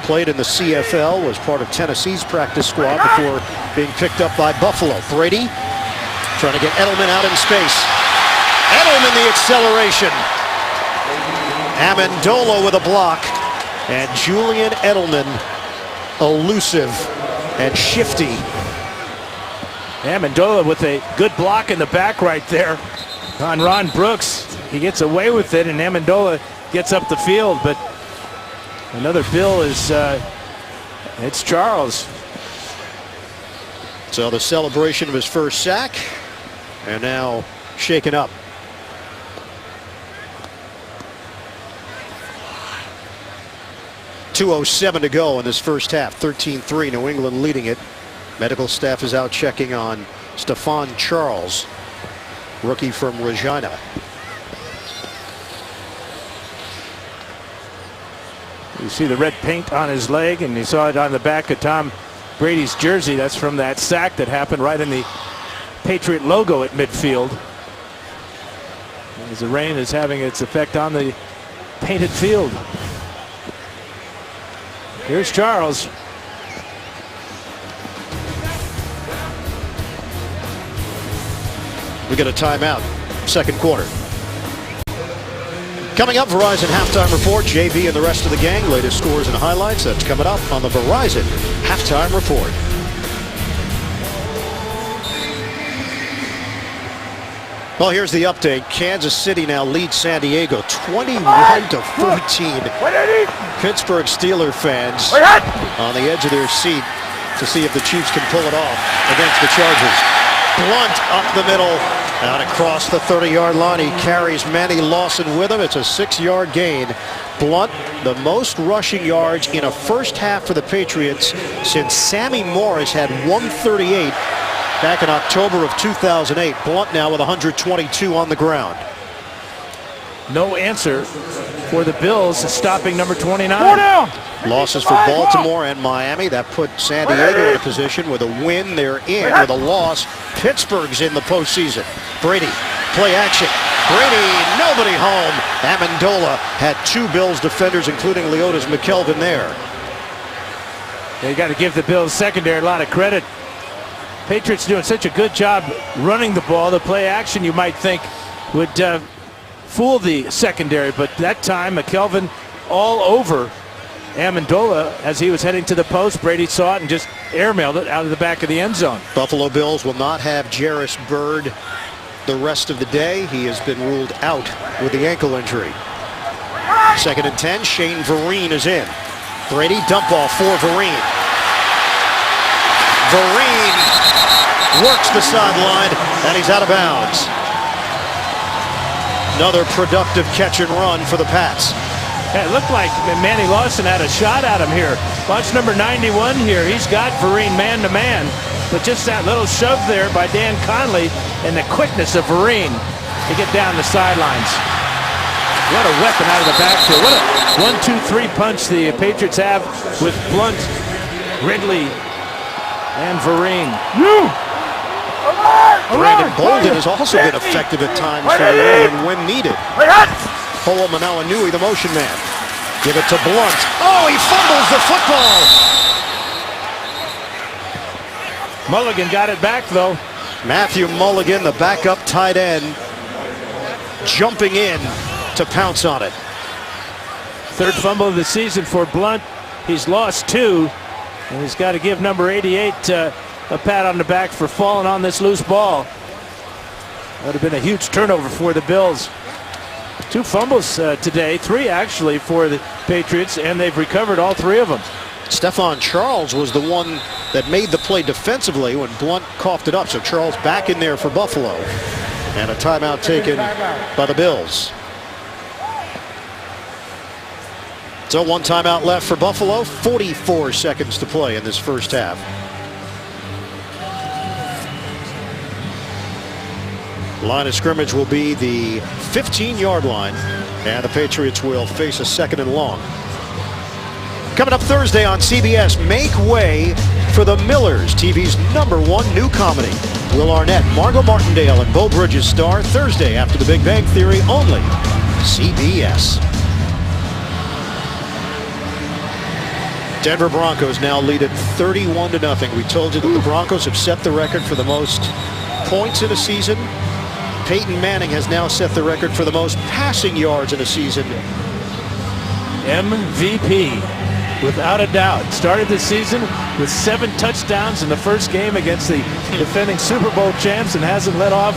Played in the CFL, was part of Tennessee's practice squad before being picked up by Buffalo. Brady trying to get Edelman out in space. Edelman the acceleration. Amendola with a block. And Julian Edelman elusive and shifty. Amendola with a good block in the back right there on Ron Brooks. He gets away with it, and Amendola gets up the field, but another Bill is it's Charles. So the celebration of his first sack, and now shaken up. .207 to go in this first half. 13-3, New England leading it. Medical staff is out checking on Stephon Charles, rookie from Regina. You see the red paint on his leg, and you saw it on the back of Tom Brady's jersey. That's from that sack that happened right in the Patriot logo at midfield. As the rain is having its effect on the painted field. Here's Charles. We get a timeout. Second quarter. Coming up, Verizon Halftime Report. JB and the rest of the gang. Latest scores and highlights. That's coming up on the Verizon Halftime Report. Well, here's the update. Kansas City now leads San Diego 21-14. Pittsburgh Steelers fans on the edge of their seat to see if the Chiefs can pull it off against the Chargers. Blount up the middle. Out across the 30-yard line, he carries Manny Lawson with him. It's a 6-yard gain. Blunt, the most rushing yards in a first half for the Patriots since Sammy Morris had 138 back in October of 2008. Blunt now with 122 on the ground. No answer for the Bills stopping number 29. Losses for Baltimore and Miami. That put San Diego in a position with a win. They're in. With a loss, Pittsburgh's in the postseason. Brady, play action. Brady, nobody home. Amendola had 2 Bills defenders, including Leotis McKelvin there. You got to give the Bills secondary a lot of credit. Patriots doing such a good job running the ball. The play action, you might think, would fool the secondary, but that time McKelvin all over Amendola as he was heading to the post. Brady saw it and just airmailed it out of the back of the end zone. Buffalo Bills will not have Jarris Byrd the rest of the day. He has been ruled out with the ankle injury. 2nd and 10. Shane Vereen is in. Brady, dump ball for Vereen. Vereen works the sideline and he's out of bounds. Another productive catch and run for the Pats. It looked like Manny Lawson had a shot at him here. Watch number 91 here. He's got Vereen man-to-man. But just that little shove there by Dan Conley and the quickness of Vereen to get down the sidelines. What a weapon out of the backfield. What a 1-2-3 punch the Patriots have with Blunt, Ridley, and Vereen. Brandon Bolden has also been effective at times for New England when needed. Hole Manawanui, the motion man. Give it to Blunt. Oh, he fumbles the football. Mulligan got it back, though. Matthew Mulligan, the backup tight end, jumping in to pounce on it. 3rd fumble of the season for Blunt. He's lost 2, and he's got to give number 88 a pat on the back for falling on this loose ball. That would have been a huge turnover for the Bills. 2 fumbles today, 3 actually for the Patriots, and they've recovered all 3 of them. Stephon Charles was the one that made the play defensively when Blunt coughed it up. So Charles back in there for Buffalo. And a timeout taken by the Bills. So 1 timeout left for Buffalo. 44 seconds to play in this first half. Line of scrimmage will be the 15-yard line, and the Patriots will face a 2nd and long. Coming up Thursday on CBS, Make Way for the Millers, TV's #1 new comedy. Will Arnett, Margot Martindale, and Beau Bridges star Thursday after The Big Bang Theory, only CBS. Denver Broncos now lead at 31-0. We told you that the Broncos have set the record for the most points in a season. Peyton Manning has now set the record for the most passing yards in a season. MVP, without a doubt. Started the season with 7 touchdowns in the first game against the defending Super Bowl champs and hasn't let off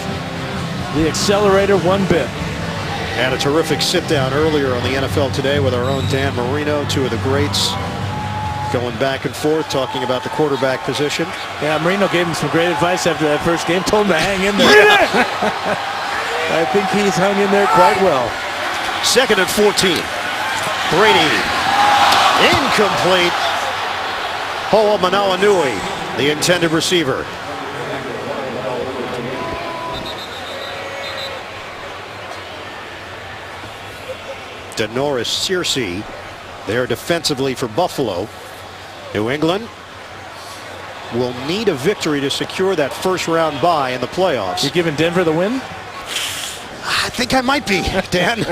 the accelerator one bit. Had a terrific sit-down earlier on the NFL Today with our own Dan Marino, 2 of the greats, going back and forth, talking about the quarterback position. Yeah, Marino gave him some great advice after that first game. Told him to hang in there. I think he's hung in there quite well. 2nd and 14. Brady. Incomplete. Hole Manawanui, the intended receiver. Denoris Searcy there defensively for Buffalo. New England will need a victory to secure that first-round bye in the playoffs. You giving Denver the win? I think I might be, Dan.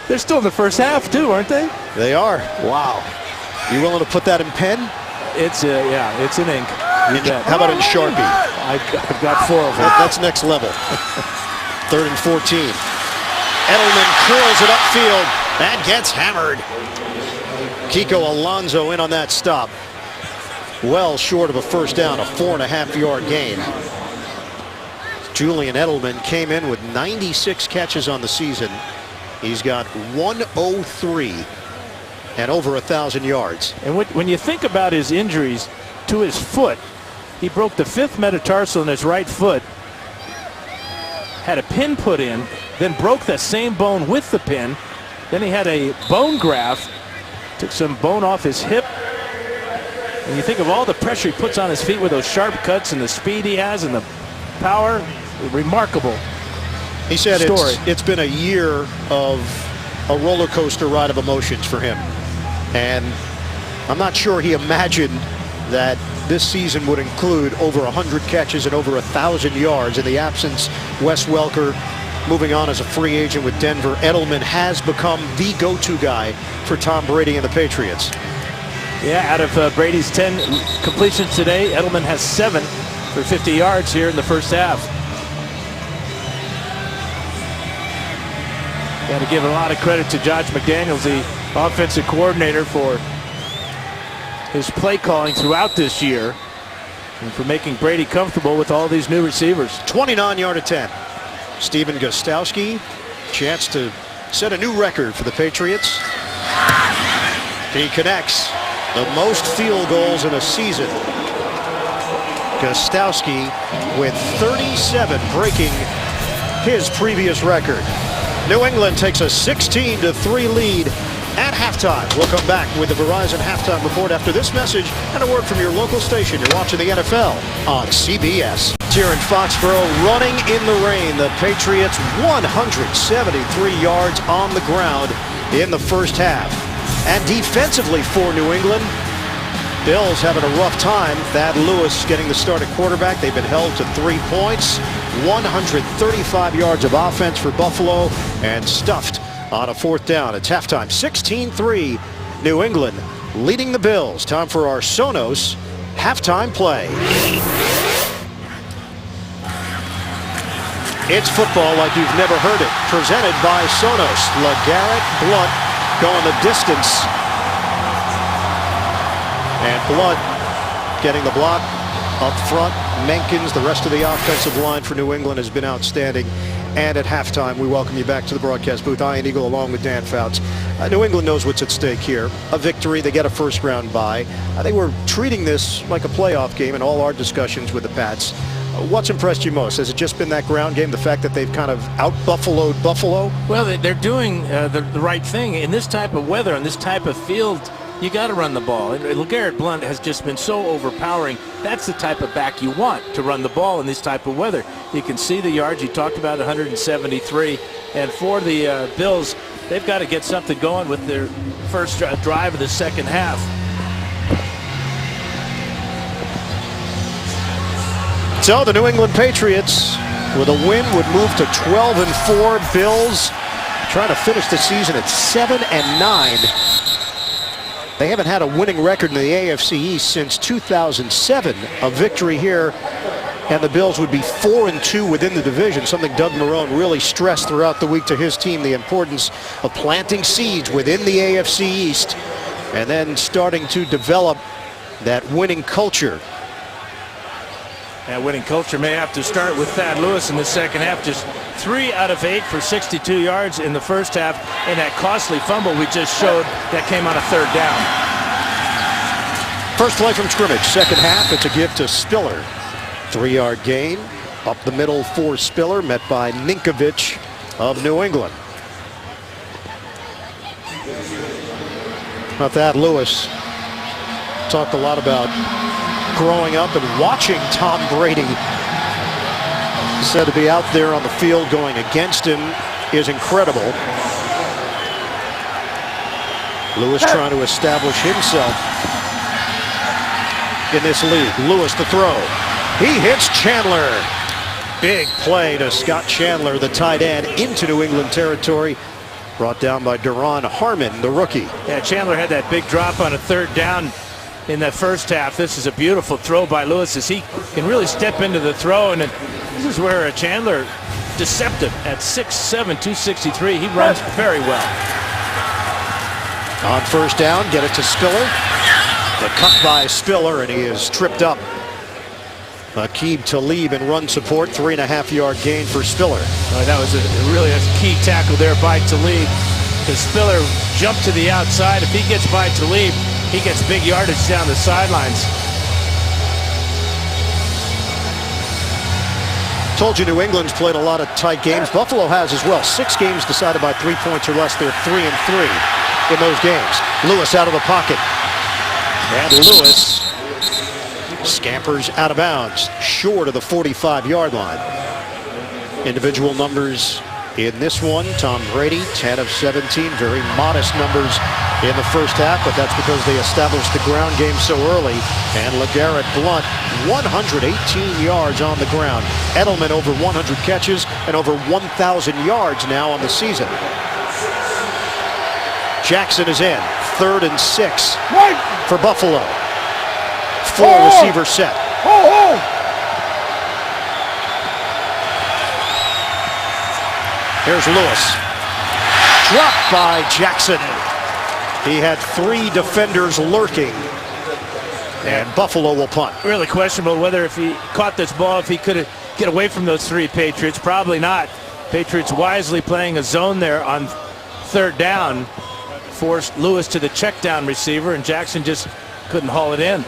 They're still in the first half, too, aren't they? They are. Wow. You willing to put that in pen? It's yeah, it's in ink. How about in Sharpie? I've got 4 of them. That's next level. 3rd and 14. Edelman curls it upfield and gets hammered. Kiko Alonso in on that stop. Well short of a first down, a 4.5-yard gain. Julian Edelman came in with 96 catches on the season. He's got 103 and over 1,000 yards. And when you think about his injuries to his foot, he broke the 5th metatarsal in his right foot. had a pin put in, then broke that same bone with the pin. Then he had a bone graft, took some bone off his hip. And you think of all the pressure he puts on his feet with those sharp cuts and the speed he has and the power, remarkable. He said story. It's been a year of a roller coaster ride of emotions for him. And I'm not sure he imagined that this season would include over 100 catches and over 1,000 yards. In the absence, Wes Welker moving on as a free agent with Denver. Edelman has become the go-to guy for Tom Brady and the Patriots. Yeah, out of Brady's 10 completions today, Edelman has 7 for 50 yards here in the first half. Got to give a lot of credit to Josh McDaniels, the offensive coordinator, for his play calling throughout this year and for making Brady comfortable with all these new receivers. 29-yard attempt. Stephen Gostkowski, chance to set a new record for the Patriots. He connects the most field goals in a season. Gostkowski with 37, breaking his previous record. New England takes a 16-3 lead at halftime. We'll come back with the Verizon Halftime Report after this message and a word from your local station. You're watching the NFL on CBS. Here in Foxborough, running in the rain. The Patriots 173 yards on the ground in the first half. And defensively for New England, Bills having a rough time. Thad Lewis getting the start at quarterback. They've been held to 3 points. 135 yards of offense for Buffalo and stuffed on a fourth down. It's halftime, 16-3. New England leading the Bills. Time for our Sonos halftime play. It's football like you've never heard it. Presented by Sonos. LeGarrette Blount going the distance. And Blount getting the block up front. Menkins, the rest of the offensive line for New England has been outstanding. And at halftime, we welcome you back to the broadcast booth. Ian Eagle along with Dan Fouts. New England knows what's at stake here. A victory, they get a first-round bye. I think we're treating this like a playoff game in all our discussions with the Pats. What's impressed you most? Has it just been that ground game, the fact that they've kind of out-buffaloed Buffalo? Well, they're doing the right thing. In this type of weather, in this type of field, you got to run the ball. And LeGarrette Blount has just been so overpowering. That's the type of back you want to run the ball in this type of weather. You can see the yards. You talked about 173. And for the Bills, they've got to get something going with their first drive of the second half. So the New England Patriots, with a win, would move to 12-4. Bills trying to finish the season at 7-9. They haven't had a winning record in the AFC East since 2007. A victory here, and the Bills would be 4-2 within the division, something Doug Marrone really stressed throughout the week to his team, the importance of planting seeds within the AFC East and then starting to develop that winning culture. That winning culture may have to start with Thad Lewis in the second half. Just 3 out of 8 for 62 yards in the first half. And that costly fumble we just showed that came on a third down. First play from scrimmage, second half. It's a give to Spiller. 3-yard gain up the middle for Spiller, met by Ninkovich of New England. Now Thad Lewis talked a lot about growing up and watching Tom Brady. Said to be out there on the field going against him is incredible. Lewis trying to establish himself in this league. Lewis to throw. He hits Chandler. Big play to Scott Chandler, the tight end, into New England territory. Brought down by Duron Harmon, the rookie. Yeah, Chandler had that big drop on a third down in that first half. This is a beautiful throw by Lewis as he can really step into the throw. And this is where Chandler, deceptive at 6'7", 263. He runs very well. On first down, get it to Spiller. The cut by Spiller, and he is tripped up. Aqib Talib in run support, 3.5-yard gain for Spiller. That was really a key tackle there by Talib. Because Spiller jumped to the outside. If he gets by Talib, he gets big yardage down the sidelines. Told you New England's played a lot of tight games. Buffalo has as well. 6 games decided by 3 points or less. They're 3-3 in those games. Lewis out of the pocket. And Lewis scampers out of bounds, short of the 45-yard line. Individual numbers in this one. Tom Brady, 10 of 17. Very modest numbers in the first half, but that's because they established the ground game so early. And LeGarrette Blount, 118 yards on the ground. Edelman over 100 catches and over 1,000 yards now on the season. Jackson is in. 3rd and 6 for Buffalo. 4 receiver set. Here's Lewis. Dropped by Jackson. He had 3 defenders lurking. And Buffalo will punt. Really questionable whether if he caught this ball, if he could get away from those 3 Patriots. Probably not. Patriots wisely playing a zone there on 3rd down. Forced Lewis to the check down receiver, and Jackson just couldn't haul it in.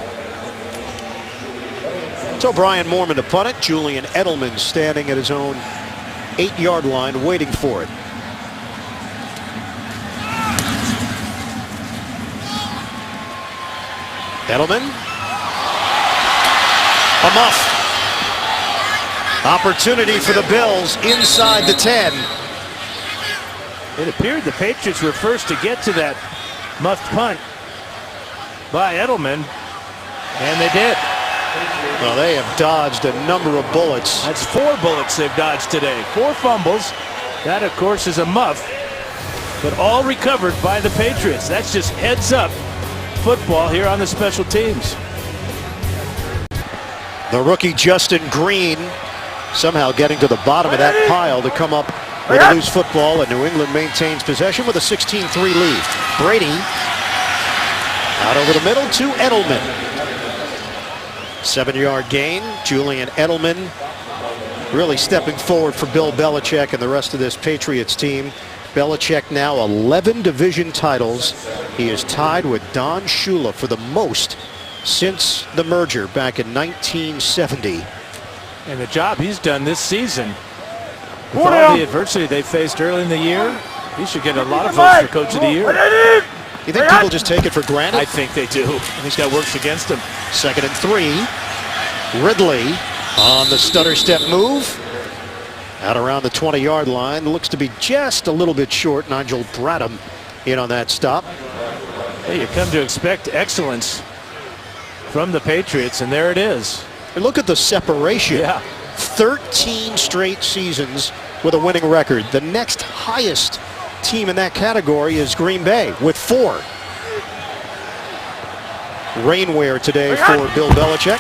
So Brian Moorman to punt it. Julian Edelman standing at his own 8-yard line waiting for it. Edelman. A muff. Opportunity for the Bills inside the 10. It appeared the Patriots were first to get to that muffed punt by Edelman, and they did. Well, they have dodged a number of bullets. That's 4 bullets they've dodged today. 4 fumbles. That, of course, is a muff, but all recovered by the Patriots. That's just heads-up football here on the special teams. The rookie Justin Green somehow getting to the bottom of that pile to come up with a loose football, and New England maintains possession with a 16-3 lead. Brady out over the middle to Edelman. 7-yard gain. Julian Edelman really stepping forward for Bill Belichick and the rest of this Patriots team. Belichick now 11 division titles. He is tied with Don Shula for the most since the merger back in 1970. And the job he's done this season, with all the adversity they faced early in the year, he should get a lot of votes for Coach of the Year. You think people just take it for granted? I think they do. I think that works against them. 2nd and 3. Ridley on the stutter step move. Out around the 20-yard line. Looks to be just a little bit short. Nigel Bradham in on that stop. Hey, you come to expect excellence from the Patriots, and there it is. And look at the separation. Yeah. 13 straight seasons with a winning record. The next highest team in that category is Green Bay with 4. Rainwear today for Bill Belichick.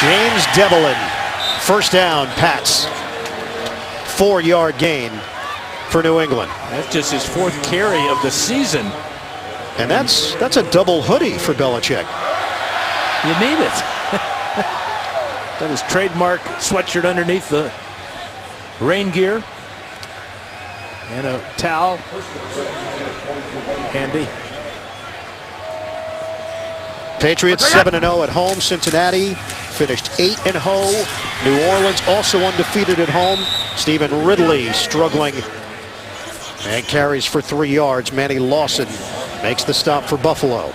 James Devlin, 1st down, Pats. 4-yard gain for New England. That's just his 4th carry of the season. And that's a double hoodie for Belichick. You need it. Got his trademark sweatshirt underneath the rain gear. And a towel. Handy. Patriots 7-0 at home. Cincinnati finished 8-0. New Orleans also undefeated at home. Stephen Ridley struggling and carries for 3 yards. Manny Lawson makes the stop for Buffalo.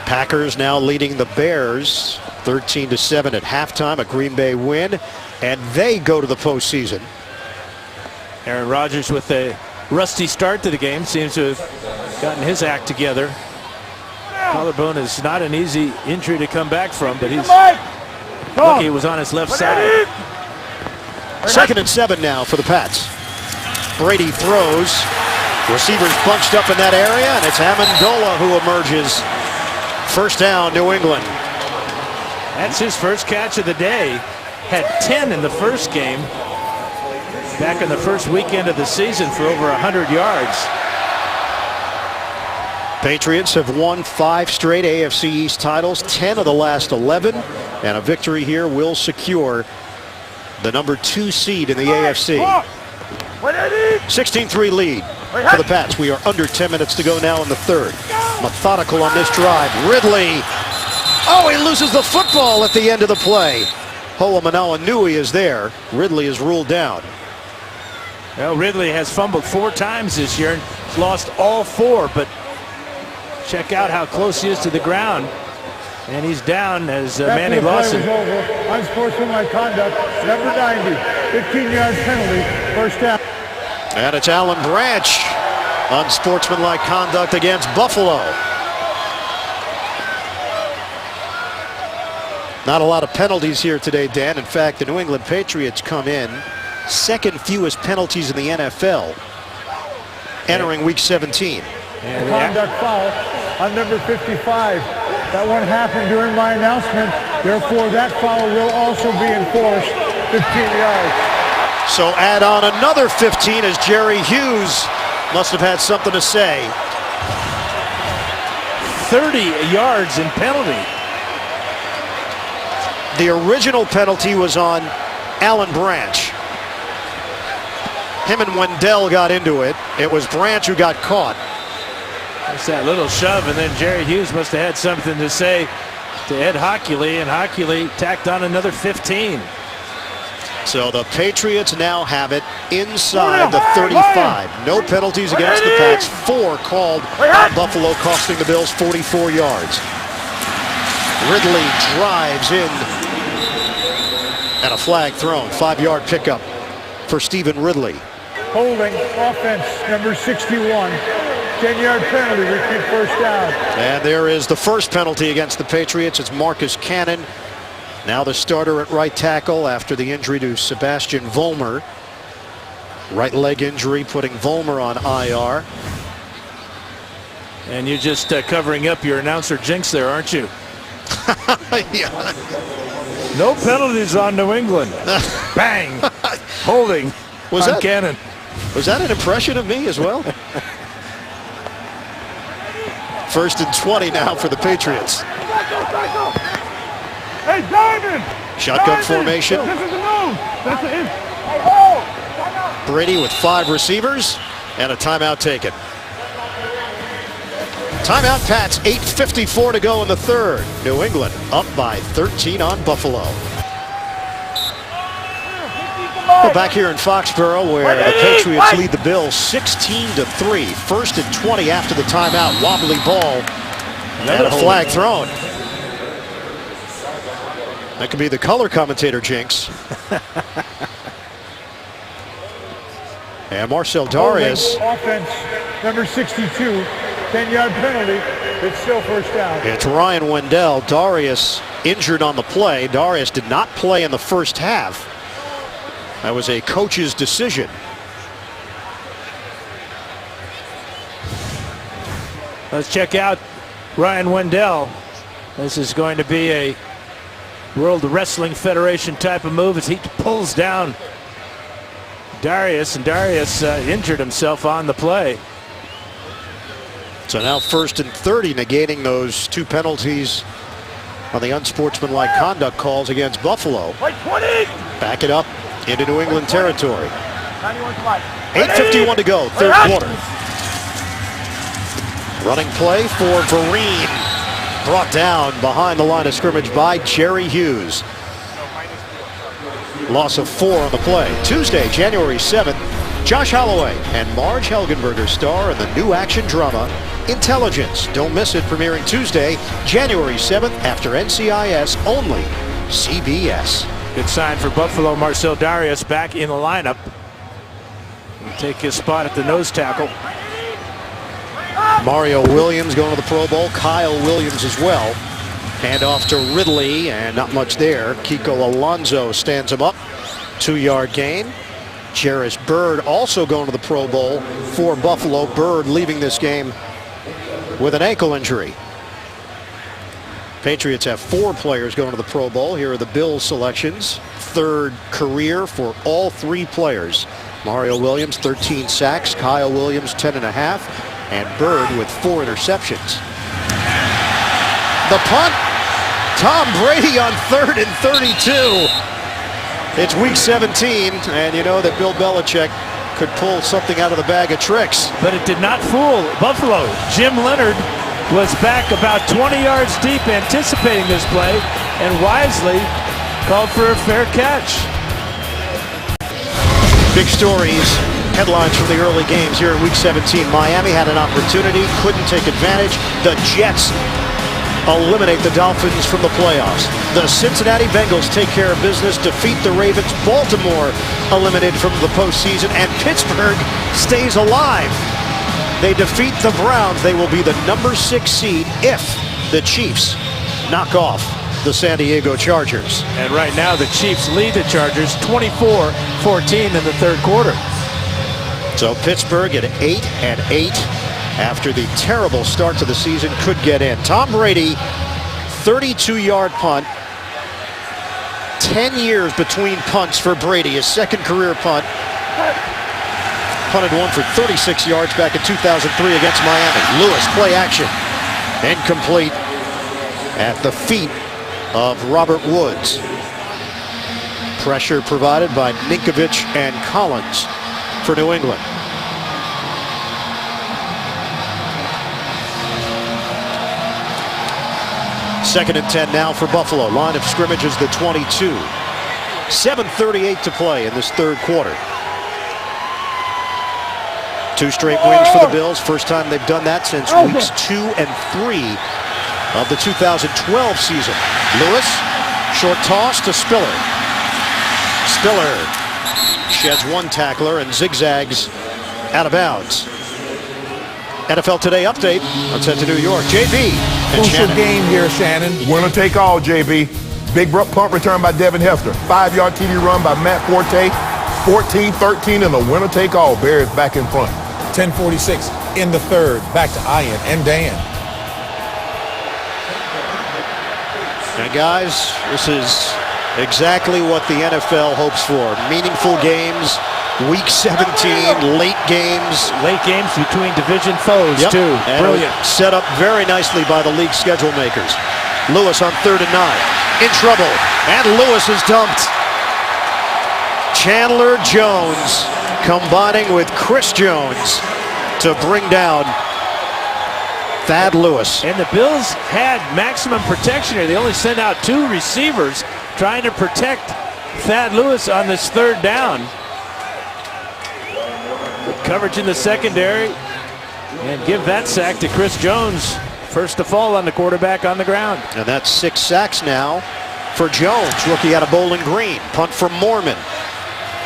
Packers now leading the Bears 13-7 at halftime. A Green Bay win, and they go to the postseason. Aaron Rodgers with a rusty start to the game. Seems to have gotten his act together. Collarbone is not an easy injury to come back from, but he's lucky it was on his left side. 2nd and 7 now for the Pats. Brady throws. Receivers bunched up in that area, and it's Amendola who emerges. 1st down, New England. That's his first catch of the day. Had 10 in the first game. Back in the first weekend of the season for over 100 yards. Patriots have won 5 straight AFC East titles, 10 of the last 11, and a victory here will secure the number 2 seed in the AFC. 16-3 lead for the Pats. We are under 10 minutes to go now in the 3rd. Methodical on this drive. Ridley Oh, he loses the football at the end of the play. Ho'omanawa knew he is there. Ridley is ruled down. Well, Ridley has fumbled 4 times this year and lost all 4, but check out how close he is to the ground. And he's down as Manny Lawson. After the play was over, unsportsmanlike conduct, number 90, 15-yard penalty, first down. And it's Alan Branch. Unsportsmanlike conduct against Buffalo. Not a lot of penalties here today, Dan. In fact, the New England Patriots come in second fewest penalties in the NFL entering week 17. And conduct foul on number 55. That one happened during my announcement. Therefore, that foul will also be enforced 15 yards. So add on another 15 as Jerry Hughes must have had something to say. 30 yards in penalty. The original penalty was on Alan Branch. Him and Wendell got into it. It was Branch who got caught. It's that little shove, and then Jerry Hughes must have had something to say to Ed Hockley, and Hockley tacked on another 15. So the Patriots now have it inside the 35. No penalties against the Pats. 4 called on Buffalo, costing the Bills 44 yards. Ridley drives in, and a flag thrown. 5-yard pickup for Stephen Ridley. Holding offense number 61. 10-yard penalty, repeat first down. And there is the first penalty against the Patriots. It's Marcus Cannon, now the starter at right tackle after the injury to Sebastian Vollmer. Right leg injury putting Vollmer on IR. And you're just covering up your announcer jinx there, aren't you? Yeah. No penalties on New England. Bang. Holding on Cannon. Was that an impression of me as well? First and 20 now for the Patriots. Hey, Diamond! Shotgun formation. This is the move. That's it. Brady with 5 receivers and a timeout taken. Timeout Pats, 8:54 to go in the third. New England up by 13 on Buffalo. Well, back here in Foxborough, where the Patriots lead the Bills 16-3. First and 20 after the timeout. Wobbly ball and a flag thrown. That could be the color commentator jinx. And Marcell Dareus. Offense number 62. 10-yard penalty. It's still first down. It's Ryan Wendell. Dareus injured on the play. Dareus did not play in the first half. That was a coach's decision. Let's check out Ryan Wendell. This is going to be a World Wrestling Federation type of move as he pulls down Dareus, and Dareus injured himself on the play. So now first and 30, negating those 2 penalties on the unsportsmanlike conduct calls against Buffalo. Back it up into New England territory. 8:51 to go, third quarter. Running play for Vereen. Brought down behind the line of scrimmage by Jerry Hughes. Loss of 4 on the play. Tuesday, January 7th, Josh Holloway and Marge Helgenberger star in the new action drama Intelligence. Don't miss it, premiering Tuesday, January 7th after NCIS only. CBS. Good sign for Buffalo. Marcell Dareus back in the lineup. He'll take his spot at the nose tackle. Mario Williams going to the Pro Bowl. Kyle Williams as well. Hand off to Ridley, and not much there. Kiko Alonso stands him up. 2-yard gain. Jairus Byrd also going to the Pro Bowl for Buffalo. Byrd leaving this game with an ankle injury. Patriots have 4 players going to the Pro Bowl. Here are the Bills selections. 3rd career for all 3 players. Mario Williams, 13 sacks. Kyle Williams, 10.5. And Byrd with 4 interceptions. The punt. Tom Brady on 3rd and 32. It's week 17, and you know that Bill Belichick could pull something out of the bag of tricks. But it did not fool Buffalo. Jim Leonard was back about 20 yards deep anticipating this play and wisely called for a fair catch. Big stories, headlines from the early games here in Week 17. Miami had an opportunity, couldn't take advantage. The Jets eliminate the Dolphins from the playoffs. The Cincinnati Bengals take care of business, defeat the Ravens. Baltimore eliminated from the postseason, and Pittsburgh stays alive. They defeat the Browns. They will be the number 6 seed if the Chiefs knock off the San Diego Chargers. And right now the Chiefs lead the Chargers 24-14 in the third quarter. So Pittsburgh at 8-8 after the terrible start to the season could get in. Tom Brady, 32-yard punt. 10 years between punts for Brady. His second career punt. Punted one for 36 yards back in 2003 against Miami. Lewis, play action. Incomplete at the feet of Robert Woods. Pressure provided by Ninkovich and Collins for New England. Second and 10 now for Buffalo. Line of scrimmage is the 22. 7:38 to play in this third quarter. 2 straight wins for the Bills. First time they've done that since weeks 2 and 3 of the 2012 season. Lewis, short toss to Spiller. Spiller sheds one tackler and zigzags out of bounds. NFL Today update. Let's head to New York. JB and Crucial Shannon. game here, Shannon. Winner take all, JB. Big punt return by Devin Hester. 5-yard TD run by Matt Forte. 14-13 in the winner take all. Bears back in front. 10:46 in the third. Back to Ian and Dan. And guys, this is exactly what the NFL hopes for. Meaningful games, Week 17, late games. Late games between division foes, too. And Brilliant. Set up very nicely by the league schedule makers. Lewis on 3rd and 9. In trouble. And Lewis is dumped. Chandler Jones combining with Chris Jones to bring down Thad Lewis. And the Bills had maximum protection here. They only sent out 2 receivers trying to protect Thad Lewis on this third down. Coverage in the secondary, and give that sack to Chris Jones. First to fall on the quarterback on the ground. And that's 6 sacks now for Jones, rookie out of Bowling Green. Punt from Mormon.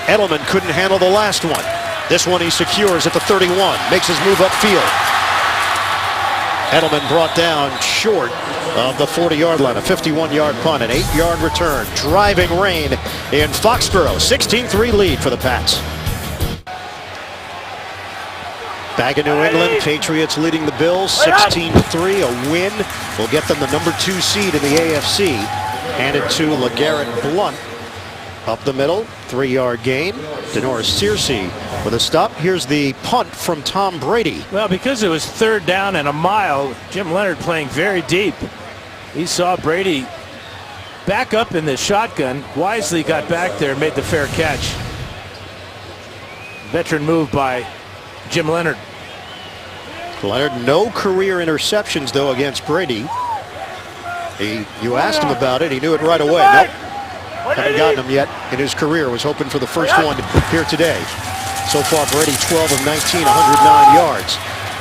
Edelman couldn't handle the last one. This one he secures at the 31, makes his move upfield. Edelman brought down short of the 40-yard line, a 51-yard punt, an 8-yard return. Driving rain in Foxborough, 16-3 lead for the Pats. Back in New England, Patriots leading the Bills 16-3. A win will get them the number 2 seed in the AFC. Handed to LeGarrette Blount. Up the middle, 3-yard gain. Denoris Searcy with a stop. Here's the punt from Tom Brady. Well, because it was 3rd down and a mile, Jim Leonhard playing very deep. He saw Brady back up in the shotgun. Wisely got back there and made the fair catch. Veteran move by Jim Leonhard. Leonhard, no career interceptions, though, against Brady. You asked him about it. He knew it right away. Nope. Haven't gotten him yet in his career. Was hoping for the first one here today. So far, Brady 12 of 19, 109 yards.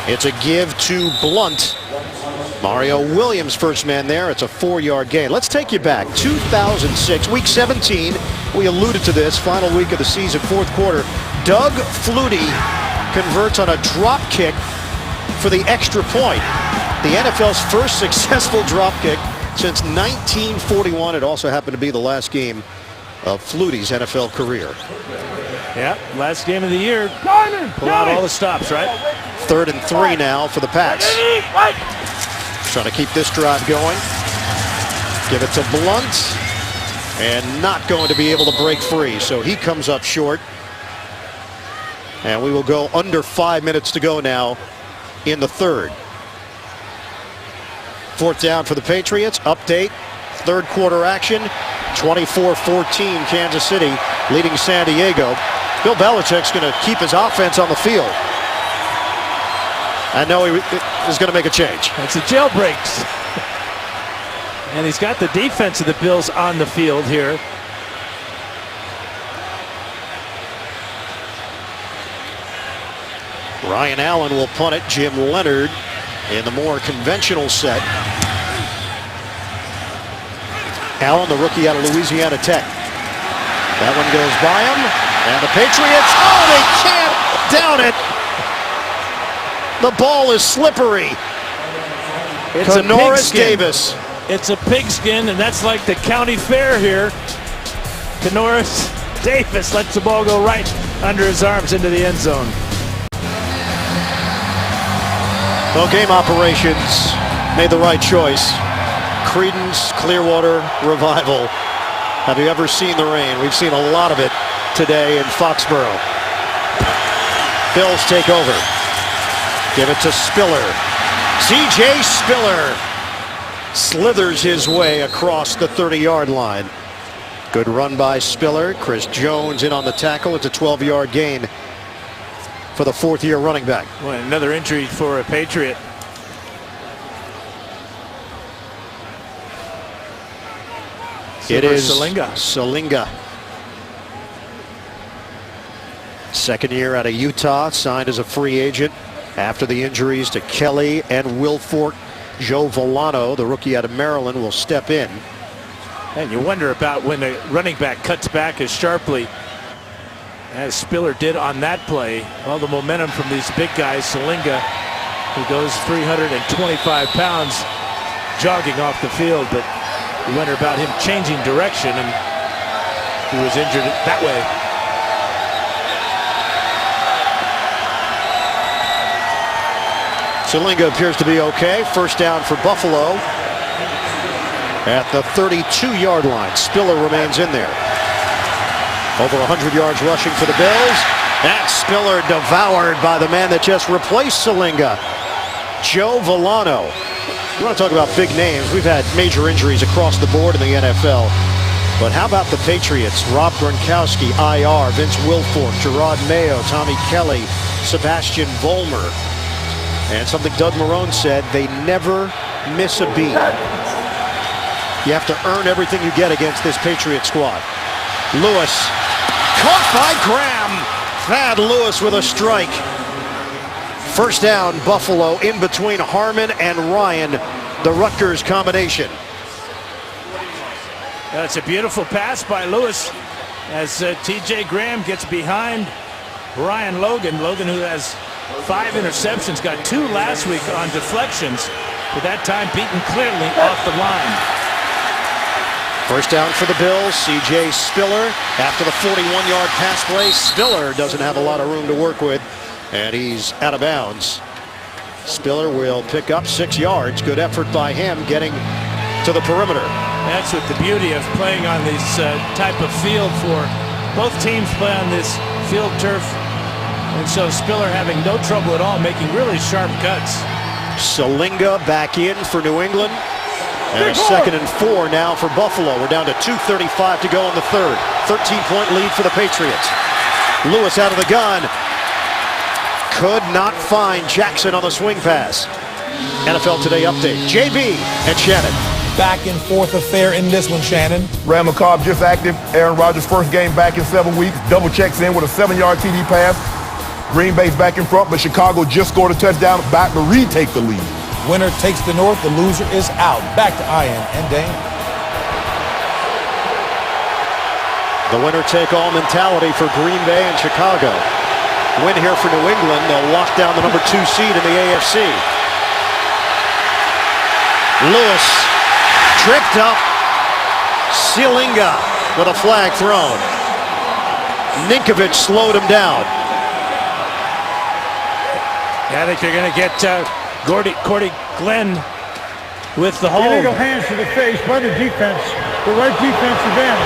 It's a give to Blount. Mario Williams, first man there. It's a 4-yard gain. Let's take you back. 2006, Week 17. We alluded to this. Final week of the season, fourth quarter. Doug Flutie converts on a drop kick for the extra point. The NFL's first successful drop kick since 1941. It also happened to be the last game of Flutie's NFL career. Yeah, last game of the year. Pull out all the stops, right? 3rd and 3 now for the Pats. Trying to keep this drive going. Give it to Blount. And not going to be able to break free. So he comes up short. And we will go under 5 minutes to go now in the third. 4th down for the Patriots. Update. Third quarter action. 24-14 Kansas City leading San Diego. Bill Belichick's going to keep his offense on the field. I know he was going to make a change. That's a jailbreaks. And he's got the defense of the Bills on the field here. Ryan Allen will punt it. Jim Leonard in the more conventional set. Allen, the rookie out of Louisiana Tech. That one goes by him. And the Patriots, oh, they can't down it. The ball is slippery. It's to a Norris pigskin. Davis. It's a pigskin, and that's like the county fair here. Norris Davis lets the ball go right under his arms into the end zone. Well, game operations made the right choice. Creedence Clearwater Revival. Have you ever seen the rain? We've seen a lot of it today in Foxborough. Bills take over. Give it to Spiller. C.J. Spiller slithers his way across the 30-yard line. Good run by Spiller. Chris Jones in on the tackle. It's a 12-yard gain for the fourth-year running back. Well, another injury for a Patriot. It is Salinga. Second year out of Utah, signed as a free agent after the injuries to Kelly and Wilfork. Joe Volano, the rookie out of Maryland, will step in. And you wonder about when the running back cuts back as sharply as Spiller did on that play. All the momentum from these big guys. Salinga, who goes 325 pounds, jogging off the field, but you wonder about him changing direction, and he was injured that way. Salinga appears to be okay. First down for Buffalo at the 32-yard line. Spiller remains in there. Over 100 yards rushing for the Bills. And Spiller devoured by the man that just replaced Salinga, Joe Volano. You want to talk about big names. We've had major injuries across the board in the NFL. But how about the Patriots? Rob Gronkowski, IR, Vince Wilfork, Gerard Mayo, Tommy Kelly, Sebastian Vollmer. And something Doug Marrone said, they never miss a beat. You have to earn everything you get against this Patriot squad. Lewis, caught by Graham. Thad Lewis with a strike. First down, Buffalo, in between Harmon and Ryan, the Rutgers combination. That's a beautiful pass by Lewis as T.J. Graham gets behind Ryan Logan. Logan, who has 5 interceptions, got 2 last week on deflections, but that time beaten clearly off the line. First down for the Bills. C.J. Spiller after the 41-yard pass play. Spiller doesn't have a lot of room to work with, and he's out of bounds. Spiller will pick up 6 yards. Good effort by him getting to the perimeter. That's what the beauty of playing on this type of field for. Both teams play on this field turf, and so Spiller having no trouble at all making really sharp cuts. Salinga back in for New England. And a 2nd and 4 now for Buffalo. We're down to 2:35 to go in the third. 13-point lead for the Patriots. Lewis out of the gun. Could not find Jackson on the swing pass. NFL Today update. JB and Shannon. Back and forth affair in this one, Shannon. Randall Cobb just active. Aaron Rodgers' first game back in 7 weeks. Double checks in with a 7-yard TD pass. Green Bay's back in front, but Chicago just scored a touchdown, back to retake the lead. Winner takes the North. The loser is out. Back to Ian and Dane. The winner-take-all mentality for Green Bay and Chicago. Win here for New England. They'll lock down the number 2 seed in the AFC. Lewis tripped up. Salinga with a flag thrown. Ninkovich slowed him down. I think they're going to get Cordy Glenn with the hold. Illegal hands to the face by the defense. The right defensive end.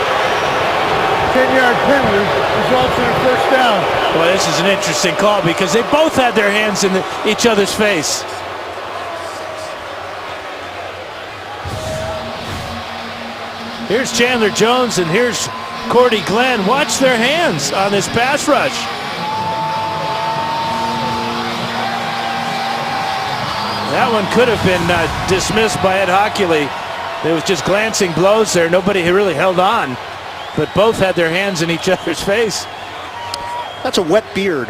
10-yard penalty results in a first down. Well, this is an interesting call because they both had their hands in each other's face. Here's Chandler Jones and here's Cordy Glenn. Watch their hands on this pass rush. That one could have been dismissed by Ed Hockley. There was just glancing blows there. Nobody really held on, but both had their hands in each other's face. That's a wet beard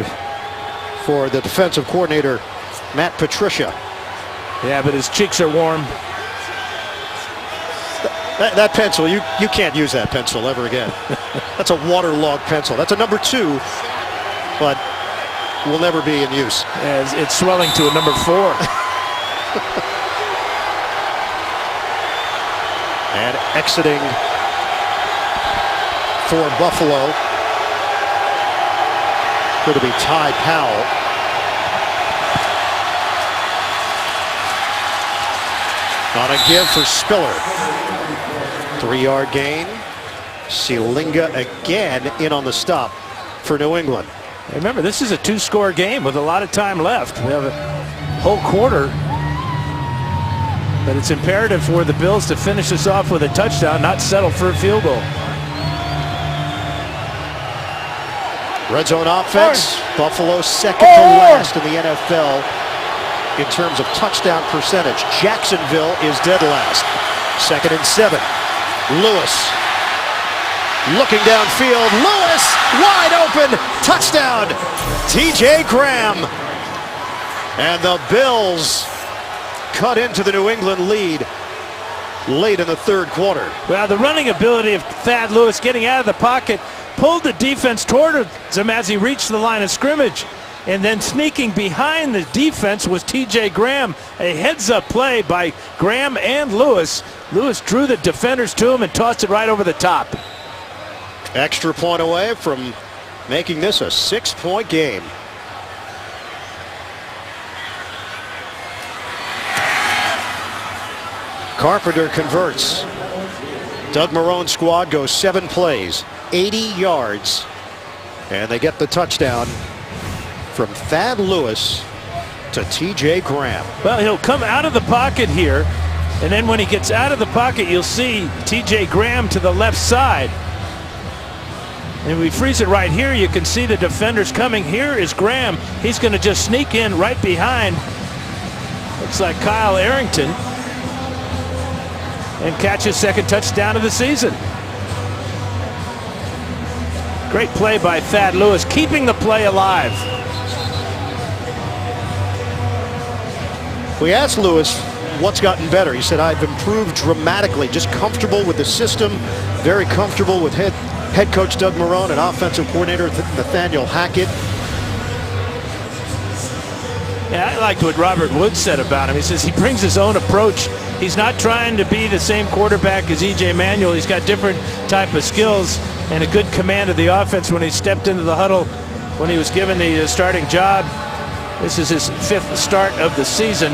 for the defensive coordinator, Matt Patricia. Yeah, but his cheeks are warm. That pencil, you can't use that pencil ever again. That's a waterlogged pencil. That's a number 2, but will never be in use. As it's swelling to a number 4. And exiting for Buffalo. Going to be Ty Powell. On a give for Spiller. 3-yard gain. Sealinga again in on the stop for New England. Remember, this is a 2-score game with a lot of time left. We have a whole quarter. But it's imperative for the Bills to finish this off with a touchdown, not settle for a field goal. Red zone offense. Buffalo second to last in the NFL in terms of touchdown percentage. Jacksonville is dead last. 2nd and 7. Lewis looking downfield. Lewis wide open. Touchdown. T.J. Graham. And the Bills cut into the New England lead late in the 3rd quarter. Well, the running ability of Thad Lewis getting out of the pocket pulled the defense toward him as he reached the line of scrimmage. And then sneaking behind the defense was T.J. Graham. A heads-up play by Graham and Lewis. Lewis drew the defenders to him and tossed it right over the top. Extra point away from making this a 6-point game. Carpenter converts. Doug Marone's squad goes 7 plays, 80 yards, and they get the touchdown from Thad Lewis to T.J. Graham. Well, he'll come out of the pocket here, and then when he gets out of the pocket, you'll see T.J. Graham to the left side. And if we freeze it right here, you can see the defenders coming. Here is Graham. He's going to just sneak in right behind. Looks like Kyle Arrington. And catch his 2nd touchdown of the season. Great play by Thad Lewis, keeping the play alive. We asked Lewis what's gotten better. He said, I've improved dramatically, just comfortable with the system, very comfortable with head coach Doug Marrone and offensive coordinator Nathaniel Hackett. Yeah, I liked what Robert Woods said about him. He says he brings his own approach. He's not trying to be the same quarterback as E.J. Manuel. He's got different type of skills and a good command of the offense when he stepped into the huddle when he was given the starting job. This is his 5th start of the season.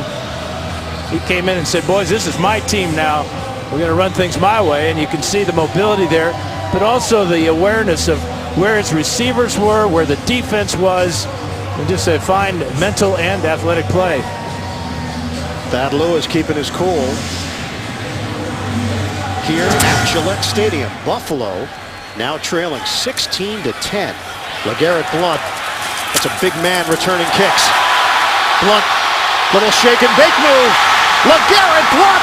He came in and said, boys, this is my team now. We're going to run things my way, and you can see the mobility there, but also the awareness of where his receivers were, where the defense was, and just a fine mental and athletic play. Thad Lewis keeping his cool here at Gillette Stadium. Buffalo now trailing 16-10. LeGarrette Blount, that's a big man returning kicks. Blount, little shake and bake move. LeGarrette Blount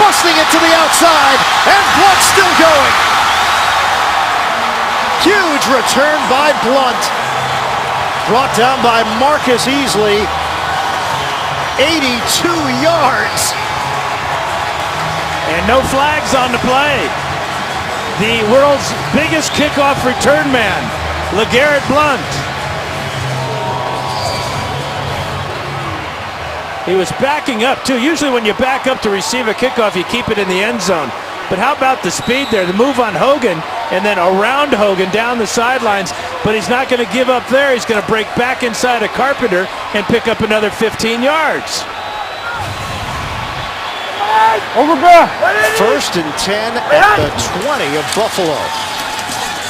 busting it to the outside, and Blount still going. Huge return by Blount. Brought down by Marcus Easley. 82 yards. And no flags on the play. The world's biggest kickoff return man, LeGarrette Blount. He was backing up too. Usually when you back up to receive a kickoff, you keep it in the end zone. But how about the speed there? The move on Hogan and then around Hogan down the sidelines. But he's not going to give up there. He's going to break back inside of Carpenter and pick up another 15 yards. Over back. 1st and 10 at the 20 of Buffalo.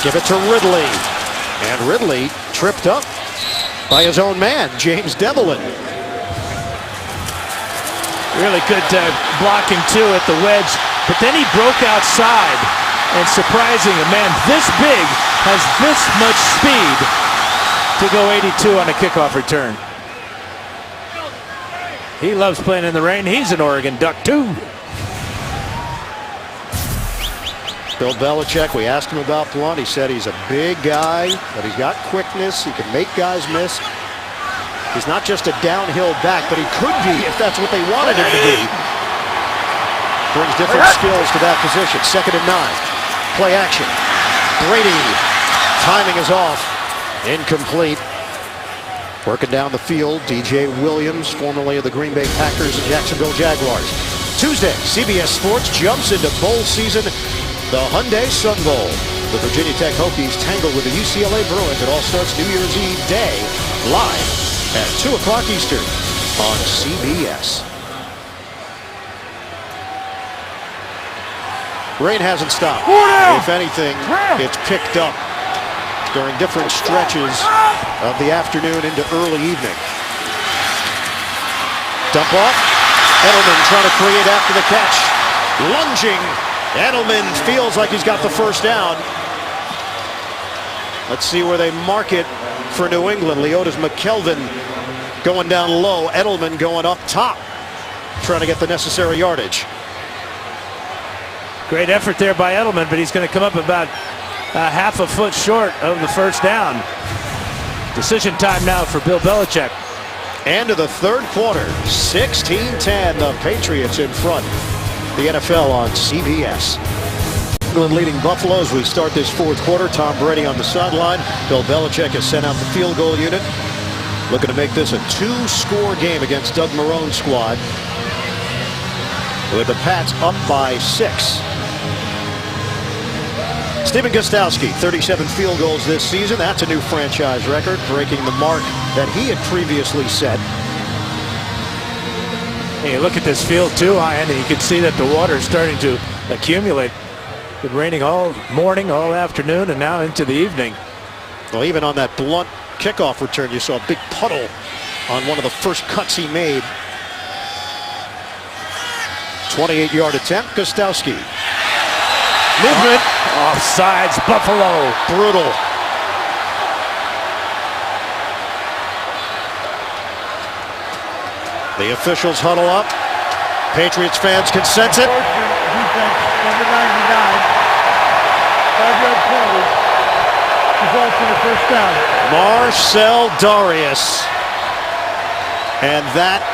Give it to Ridley. And Ridley tripped up by his own man, James Devlin. Really good blocking too at the wedge. But then he broke outside, and surprising, a man this big has this much speed to go 82 on a kickoff return. He loves playing in the rain. He's an Oregon Duck, too. Bill Belichick, we asked him about Blount. He said he's a big guy, but he's got quickness. He can make guys miss. He's not just a downhill back, but he could be if that's what they wanted him to be. Brings different skills to that position. 2nd and 9. Play action. Brady. Timing is off. Incomplete. Working down the field, DJ Williams, formerly of the Green Bay Packers and Jacksonville Jaguars. Tuesday, CBS Sports jumps into bowl season. The Hyundai Sun Bowl. The Virginia Tech Hokies tangle with the UCLA Bruins. It all starts New Year's Eve day, live at 2 o'clock Eastern on CBS. Rain hasn't stopped. If anything, it's picked up during different stretches of the afternoon into early evening. Dump off. Edelman trying to create after the catch. Lunging. Edelman feels like he's got the first down. Let's see where they mark it for New England. Leotis McKelvin going down low. Edelman going up top, trying to get the necessary yardage. Great effort there by Edelman, but he's going to come up about half a foot short of the first down. Decision time now for Bill Belichick. End of the third quarter, 16-10. The Patriots in front. The NFL on CBS. England leading Buffalo as we start this fourth quarter. Tom Brady on the sideline. Bill Belichick has sent out the field goal unit. Looking to make this a 2-score game against Doug Marrone's squad, with the Pats up by 6. Stephen Gostkowski, 37 field goals this season. That's a new franchise record, breaking the mark that he had previously set. Hey, look at this field too, Andy. You can see that the water is starting to accumulate. It's been raining all morning, all afternoon, and now into the evening. Well, even on that Blount kickoff return, you saw a big puddle on one of the first cuts he made. 28-yard attempt. Gostkowski. Movement. Offsides, Buffalo. Brutal. The officials huddle up. Patriots fans can sense it. Defense, number 99. 5-yard penalty. Results in the first down. Marcell Dareus. And that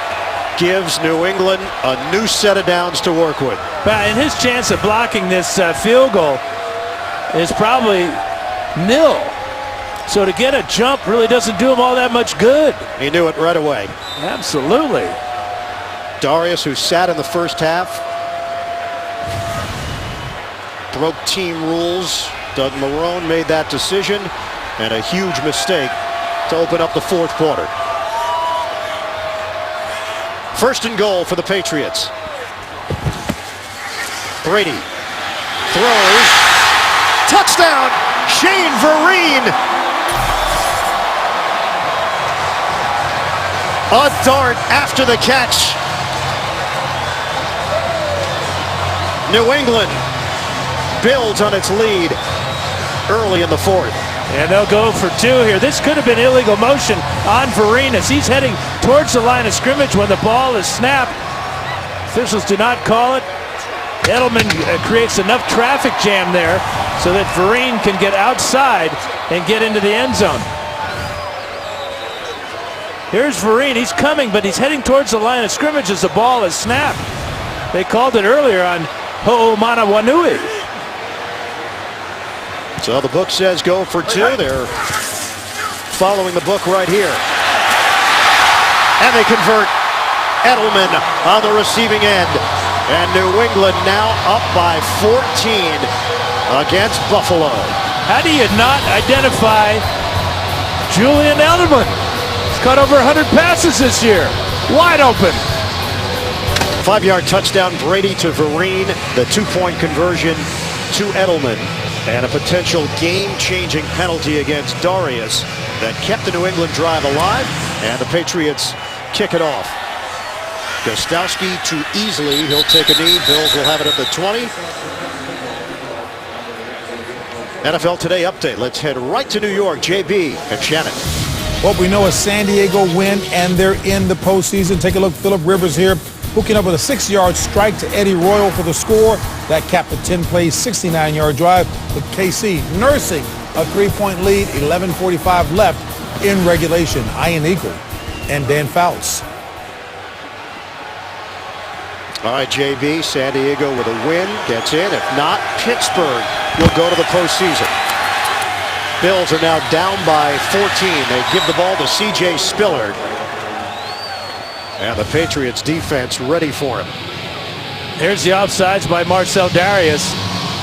gives New England a new set of downs to work with. And his chance of blocking this field goal is probably nil. So to get a jump really doesn't do him all that much good. He knew it right away. Absolutely. Dareus, who sat in the first half, broke team rules. Doug Marrone made that decision, and a huge mistake to open up the fourth quarter. First and goal for the Patriots. Brady throws. Touchdown, Shane Vereen. A dart after the catch. New England builds on its lead early in the fourth. And they'll go for 2 here. This could have been illegal motion on Vereen as he's heading towards the line of scrimmage when the ball is snapped. Officials do not call it. Edelman creates enough traffic jam there so that Vereen can get outside and get into the end zone. Here's Vereen. He's coming, but he's heading towards the line of scrimmage as the ball is snapped. They called it earlier on Ho'omanawanui. So the book says go for 2. They're following the book right here. And they convert. Edelman on the receiving end. And New England now up by 14 against Buffalo. How do you not identify Julian Edelman? He's caught over 100 passes this year. Wide open. 5-yard touchdown, Brady to Vereen. The 2-point conversion to Edelman. And a potential game-changing penalty against Dareus that kept the New England drive alive. And the Patriots kick it off. Gostkowski too easily. He'll take a knee. Bills will have it at the 20. NFL Today update. Let's head right to New York. JB and Shannon. What we know is San Diego win, and they're in the postseason. Take a look, Phillip Rivers here, hooking up with a 6-yard strike to Eddie Royal for the score. That capped a 10-play, 69-yard drive, with KC nursing a 3-point lead, 11:45 left in regulation. Ian Eagle and Dan Fouts. All right, JB, San Diego with a win, gets in. If not, Pittsburgh will go to the postseason. Bills are now down by 14. They give the ball to C.J. Spillard. And the Patriots defense ready for him. Here's the offsides by Marcel Darius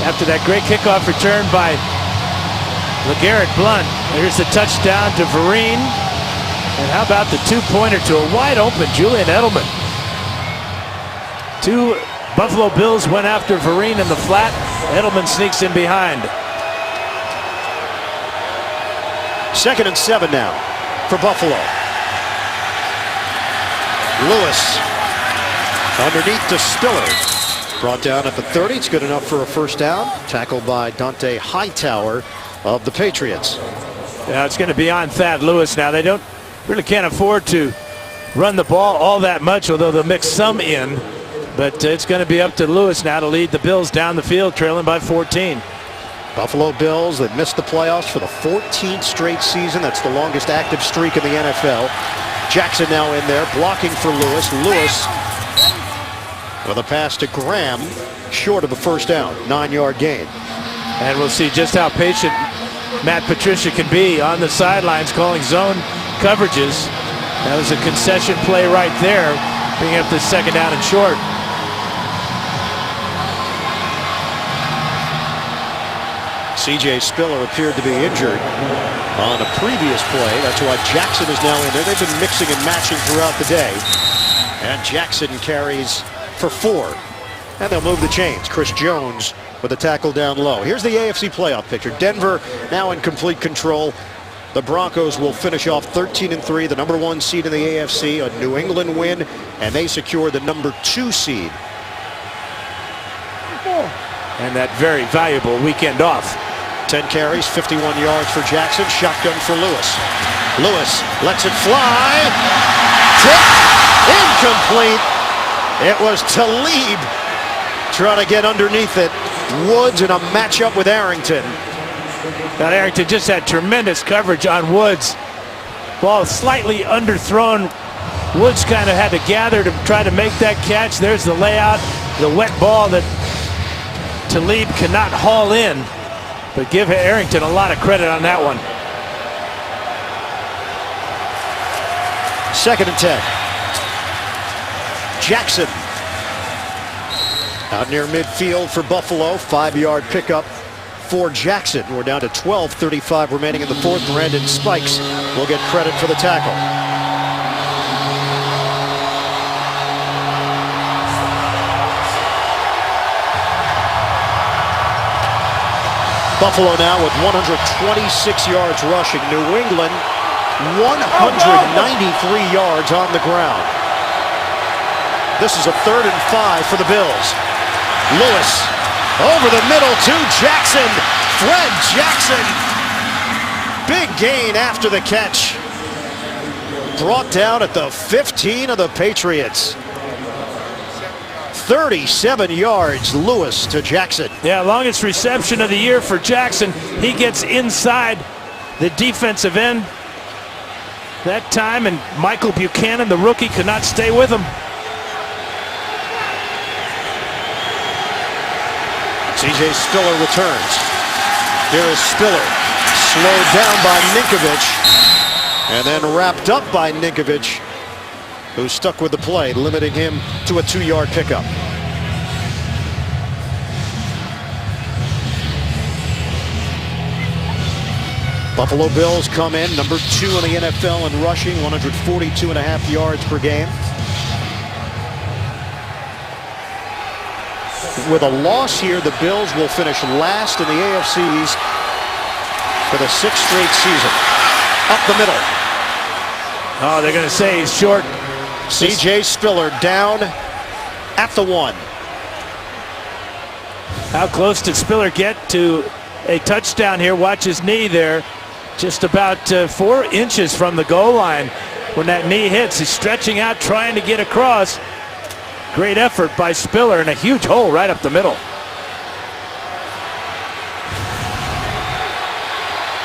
after that great kickoff return by LeGarrette Blount. Here's the touchdown to Vereen. And how about the two-pointer to a wide-open Julian Edelman? Two Buffalo Bills went after Vereen in the flat. Edelman sneaks in behind. 2nd and 7 now for Buffalo. Lewis underneath to Spillard. Brought down at the 30. It's good enough for a first down. Tackled by Dante Hightower of the Patriots. Yeah, it's going to be on Thad Lewis now. They really can't afford to run the ball all that much, although they'll mix some in. But it's going to be up to Lewis now to lead the Bills down the field, trailing by 14. Buffalo Bills that missed the playoffs for the 14th straight season. That's the longest active streak in the NFL. Jackson now in there, blocking for Lewis. Lewis with a pass to Graham, short of the first down, 9-yard gain. And we'll see just how patient Matt Patricia can be on the sidelines, calling zone coverages. That was a concession play right there, bringing up the 2nd down and short. C.J. Spiller appeared to be injured on a previous play. That's why Jackson is now in there. They've been mixing and matching throughout the day. And Jackson carries for 4. And they'll move the chains. Chris Jones with a tackle down low. Here's the AFC playoff picture. Denver now in complete control. The Broncos will finish off 13-3, the number 1 seed in the AFC. A New England win, and they secure the number 2 seed. And that very valuable weekend off. 10 carries, 51 yards for Jackson. Shotgun for Lewis. Lewis lets it fly. Tipped. Incomplete. It was Talib trying to get underneath it. Woods in a matchup with Arrington. Now Arrington just had tremendous coverage on Woods. Ball slightly underthrown. Woods kind of had to gather to try to make that catch. There's the layout. The wet ball that Talib cannot haul in. But give Arrington a lot of credit on that one. 2nd and 10. Jackson out near midfield for Buffalo. 5-yard pickup for Jackson. We're down to 12:35 remaining in the 4th. Brandon Spikes will get credit for the tackle. Buffalo now with 126 yards rushing. New England 193 yards on the ground. This is a 3rd and 5 for the Bills. Lewis over the middle to Jackson. Fred Jackson. Big gain after the catch. Brought down at the 15 of the Patriots. 37 yards, Lewis to Jackson. Yeah, longest reception of the year for Jackson. He gets inside the defensive end that time, and Michael Buchanan, the rookie, could not stay with him. C.J. Spiller returns. Here is Spiller, slowed down by Ninkovich, and then wrapped up by Ninkovich, who stuck with the play, limiting him to a 2-yard pickup. Buffalo Bills come in, number 2 in the NFL in rushing, 142.5 yards per game. With a loss here, the Bills will finish last in the AFC East for the 6th straight season. Up the middle. Oh, they're going to say he's short. C.J. Spiller down at the 1. How close did Spiller get to a touchdown here? Watch his knee there. just about 4 inches from the goal line when that knee hits. He's stretching out, trying to get across. Great effort by Spiller, and a huge hole right up the middle.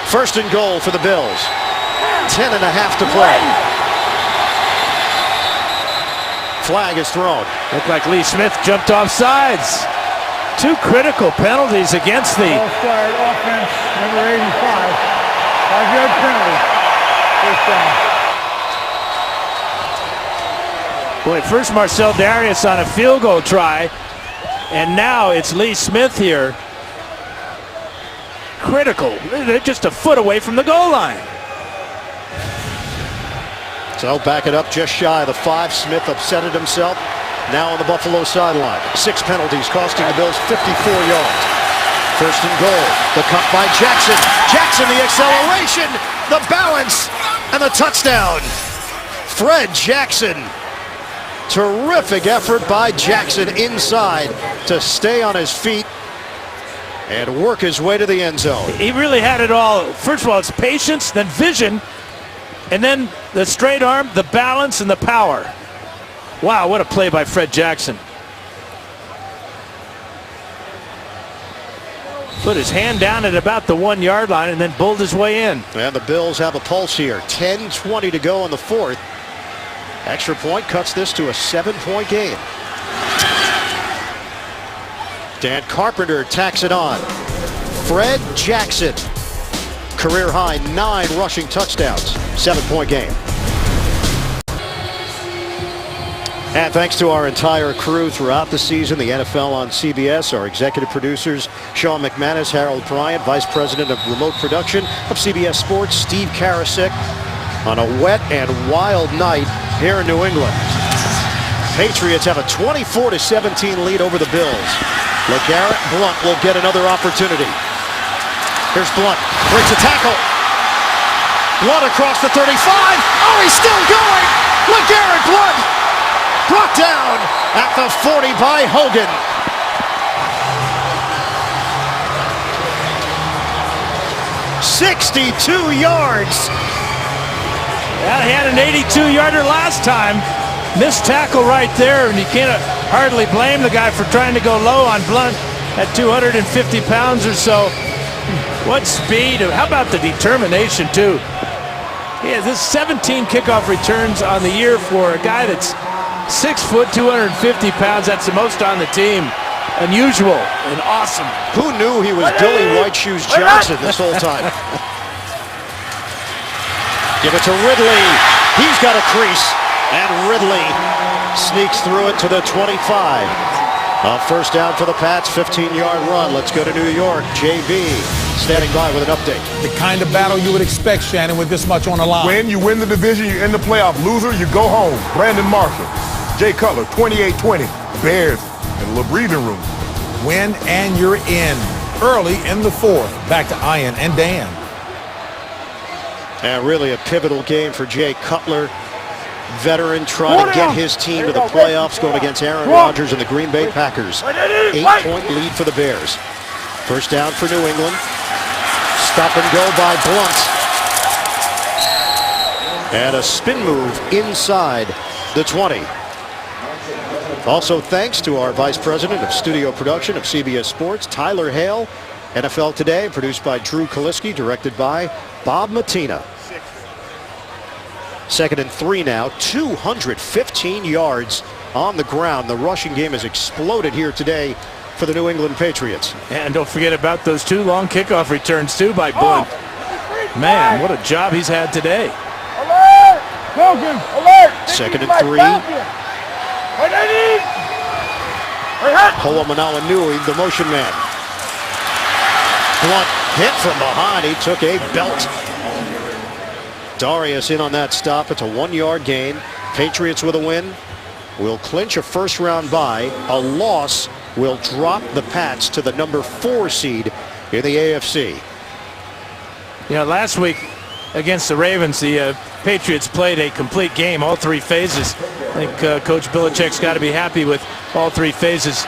First and goal for the Bills. 10.5 to play. Flag is thrown. Looked like Lee Smith jumped off sides. 2 critical penalties against the Ball fired offense, number 85. 5-yard penalty. First down. Boy, first Marcel Darius on a field goal try, and now it's Lee Smith here. Critical. They're just a foot away from the goal line. So back it up just shy of the 5. Smith upsetted himself. Now on the Buffalo sideline. 6 penalties costing the Bills 54 yards. First and goal. The cut by Jackson. Jackson, the acceleration, the balance, and the touchdown. Fred Jackson. Terrific effort by Jackson inside to stay on his feet and work his way to the end zone. He really had it all. First of all, it's patience, then vision, and then the straight arm, the balance, and the power. Wow, what a play by Fred Jackson. Put his hand down at about the 1-yard line and then bowled his way in. And the Bills have a pulse here. 10:20 to go in the 4th. Extra point cuts this to a 7-point game. Dan Carpenter tacks it on. Fred Jackson, career high 9 rushing touchdowns. 7-point game. And thanks to our entire crew throughout the season, the NFL on CBS, our executive producers, Sean McManus, Harold Bryant, Vice President of Remote Production of CBS Sports, Steve Karasik, on a wet and wild night here in New England. Patriots have a 24-17 lead over the Bills. LeGarrette Blount will get another opportunity. Here's Blount, breaks a tackle. Blount across the 35. Oh, he's still going. LeGarrette Blount brought down at the 40 by Hogan. "62 yards. Yeah, he had an 82-yarder last time. Missed tackle right there, and you can't hardly blame the guy for trying to go low on Blount at 250 pounds or so. What speed. How about the determination, too? Yeah, this 17 kickoff returns on the year for a guy that's 6 foot, 250 pounds. That's the most on the team. Unusual and awesome. Who knew he was Billy White Shoes Johnson this whole time? Give it to Ridley. He's got a crease. And Ridley sneaks through it to the 25. A first down for the Pats, 15-yard run. Let's go to New York. JB standing by with an update. The kind of battle you would expect, Shannon, with this much on the line. Win, you win the division, you're in the playoff. Loser, you go home. Brandon Marshall, Jay Cutler, 28-20. Bears in a little breathing room. Win and you're in. Early in the 4th. Back to Ian and Dan. And really a pivotal game for Jay Cutler. Veteran trying to get his team to the playoffs, going against Aaron Rodgers and the Green Bay Packers. 8-point lead for the Bears. First down for New England. Stop and go by Blount. And a spin move inside the 20. Also thanks to our Vice President of Studio Production of CBS Sports, Tyler Hale. NFL Today, produced by Drew Kaliski, directed by Bob Matina. 2nd and 3 now, 215 yards on the ground. The rushing game has exploded here today for the New England Patriots. And don't forget about those 2 long kickoff returns, too, by Blount. Man, what a job he's had today. Alert! Hogan, alert! 2nd and 3. Polamalu Nui, the motion man. Blount hit from behind. He took a belt. Darius in on that stop. It's a 1-yard gain. Patriots with a win will clinch a first-round bye. A loss will drop the Pats to the number 4 seed in the AFC. You know, last week against the Ravens, the Patriots played a complete game, all 3 phases. I think Coach Belichick's got to be happy with all 3 phases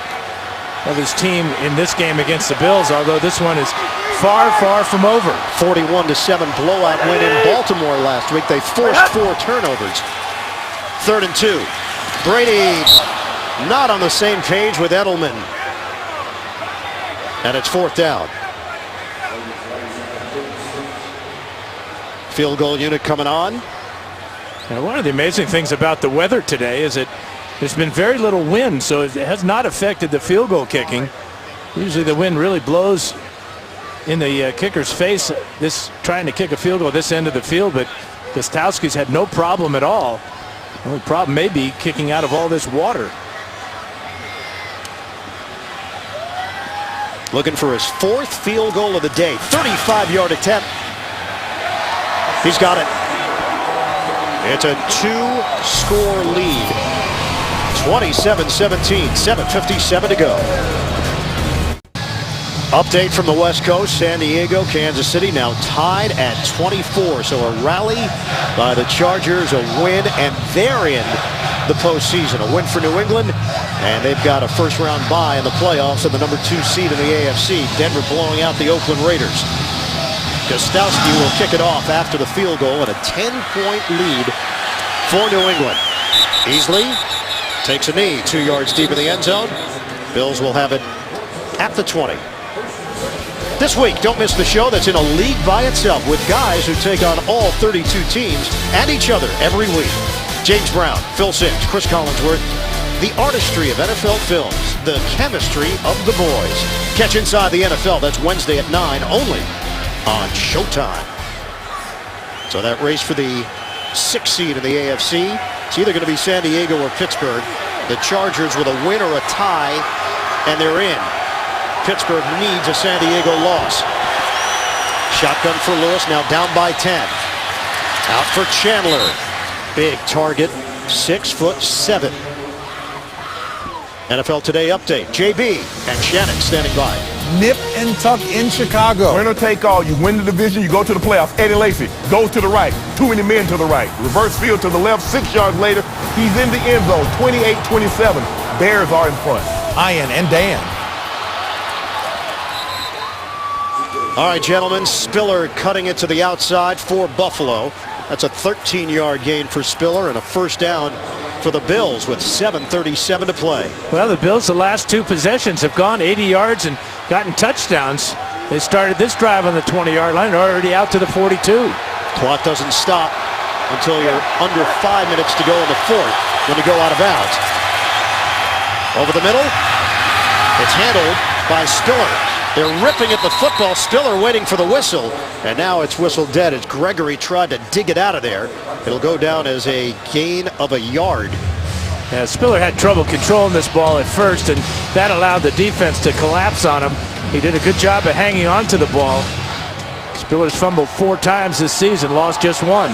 of his team in this game against the Bills, although this one is far, far from over. 41-7 blowout win in Baltimore last week. They forced 4 turnovers. 3rd and 2. Brady not on the same page with Edelman. And it's 4th down. Field goal unit coming on. And one of the amazing things about the weather today is that there's been very little wind, so it has not affected the field goal kicking. Usually the wind really blows in the kicker's face, this trying to kick a field goal this end of the field, but Gostkowski's had no problem at all. The only problem may be kicking out of all this water. Looking for his 4th field goal of the day. 35-yard attempt. He's got it. It's a 2-score lead. 27-17, 7:57 to go. Update from the West Coast. San Diego, Kansas City now tied at 24. So a rally by the Chargers, a win, and they're in the postseason. A win for New England, and they've got a first-round bye in the playoffs and the number 2 seed in the AFC. Denver blowing out the Oakland Raiders. Gostkowski will kick it off after the field goal and a 10-point lead for New England. Easley takes a knee 2 yards deep in the end zone. Bills will have it at the 20. This week, don't miss the show that's in a league by itself with guys who take on all 32 teams and each other every week. James Brown, Phil Simms, Chris Collinsworth. The artistry of NFL films, the chemistry of the boys. Catch Inside the NFL, that's Wednesday at 9 only on Showtime. So that race for the 6th seed in the AFC, it's either going to be San Diego or Pittsburgh. The Chargers with a win or a tie, and they're in. Pittsburgh needs a San Diego loss. Shotgun for Lewis, now down by 10. Out for Chandler. Big target, 6'7". NFL Today update. JB and Shannon standing by. Nip and tuck in Chicago. Winner take all. You win the division, you go to the playoffs. Eddie Lacy goes to the right. Too many men to the right. Reverse field to the left. 6 yards later, he's in the end zone. 28-27. Bears are in front. Ian and Dan. All right, gentlemen. Spiller cutting it to the outside for Buffalo. That's a 13-yard gain for Spiller and a first down for the Bills with 7:37 to play. Well, the Bills, the last 2 possessions have gone 80 yards and gotten touchdowns. They started this drive on the 20-yard line, already out to the 42. Clock doesn't stop until you're under 5 minutes to go in the 4th when you go out of bounds. Over the middle, it's handled by Spiller. They're ripping at the football. Spiller waiting for the whistle, and now it's whistled dead as Gregory tried to dig it out of there. It'll go down as a gain of a yard. Yeah, Spiller had trouble controlling this ball at first, and that allowed the defense to collapse on him. He did a good job of hanging on to the ball. Spiller's fumbled 4 times this season, lost just 1.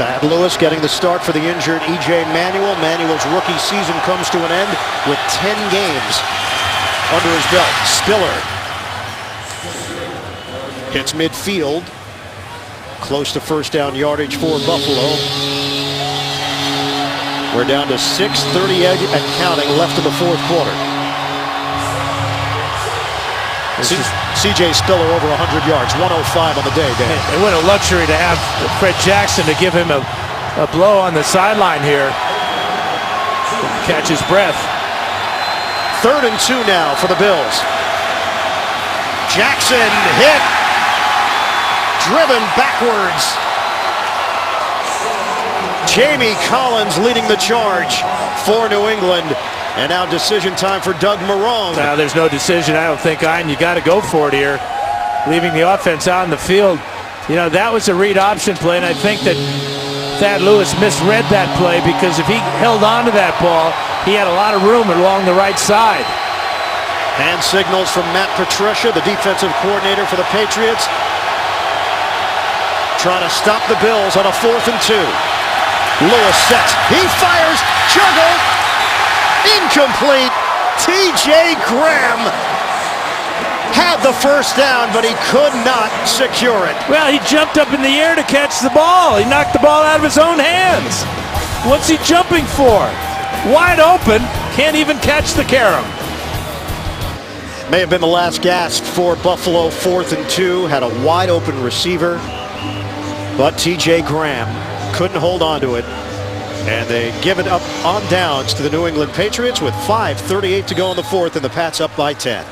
Thad Lewis getting the start for the injured E.J. Manuel. Manuel's rookie season comes to an end with 10 games under his belt. Spiller hits midfield, close to first down yardage for Buffalo. We're down to 6:30 and counting left in the 4th quarter. C.J. Spiller over 100 yards, 105 on the day, Dan. And what a luxury to have Fred Jackson to give him a blow on the sideline here. Catch his breath. 3rd and 2 now for the Bills. Jackson hit. Driven backwards. Jamie Collins leading the charge for New England. And now decision time for Doug Marrone. Now there's no decision, I don't think, Ian. You got to go for it here. Leaving the offense out in the field. You know, that was a read option play, and I think that Thad Lewis misread that play, because if he held on to that ball, he had a lot of room along the right side. Hand signals from Matt Patricia, the defensive coordinator for the Patriots. Trying to stop the Bills on a 4th and 2. Lewis sets. He fires. Juggle. Incomplete. T.J. Graham had the first down, but he could not secure it. Well, he jumped up in the air to catch the ball. He knocked the ball out of his own hands. What's he jumping for? Wide open. Can't even catch the carom. May have been the last gasp for Buffalo. 4th and 2. Had a wide open receiver, but TJ Graham couldn't hold on to it. And they give it up on downs to the New England Patriots with 5:38 to go in the 4th, and the Pats up by 10.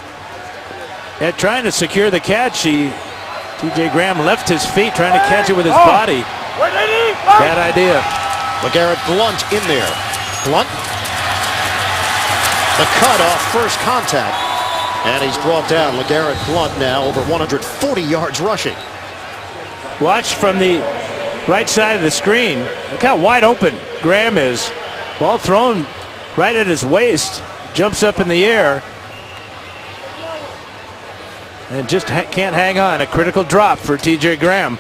Yeah, trying to secure the catch. TJ Graham left his feet trying to catch it with his body. Bad idea. LeGarrette Blount in there. Blount. The cut off first contact. And he's brought down. LeGarrette Blount now over 140 yards rushing. Watch from the right side of the screen. Look how wide open Graham is. Ball thrown right at his waist. Jumps up in the air. And just can't hang on. A critical drop for TJ Graham.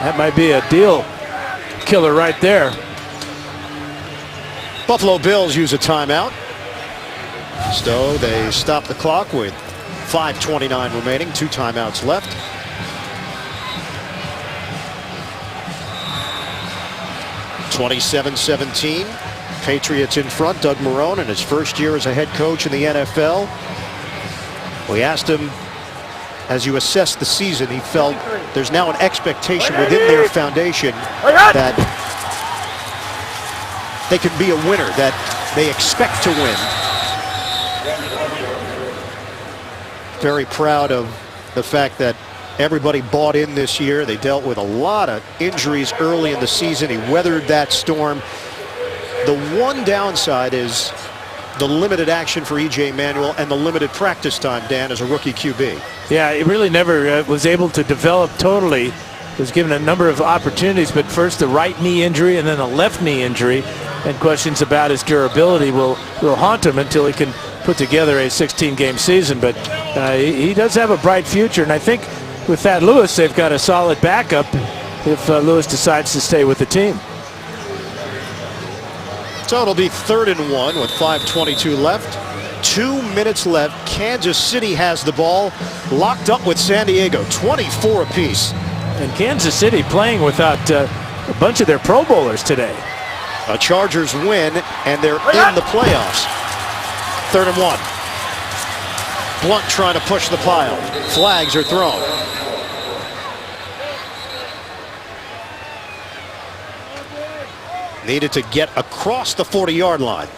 That might be a deal killer right there. Buffalo Bills use a timeout. So they stop the clock with 5:29 remaining. 2 timeouts left. (27-17). Patriots in front. Doug Marrone in his first year as a head coach in the NFL. We asked him, as you assess the season, he felt there's now an expectation within their foundation that they can be a winner, that they expect to win. Very proud of the fact that everybody bought in this year. They dealt with a lot of injuries early in the season. He weathered that storm. The one downside is the limited action for E.J. Manuel and the limited practice time, Dan, as a rookie QB. Yeah, he really never was able to develop totally. Was given a number of opportunities, but first the right knee injury and then a left knee injury, and questions about his durability will haunt him until he can put together a 16-game season. But he does have a bright future, and I think with Thad Lewis, they've got a solid backup if Lewis decides to stay with the team. So it'll be 3rd and 1 with 5:22 left. 2 minutes left. Kansas City has the ball, locked up with San Diego, 24 apiece. And Kansas City playing without a bunch of their Pro Bowlers today. A Chargers win, and they're in the playoffs. 3rd and 1. Blount trying to push the pile. Flags are thrown. Needed to get across the 40-yard line.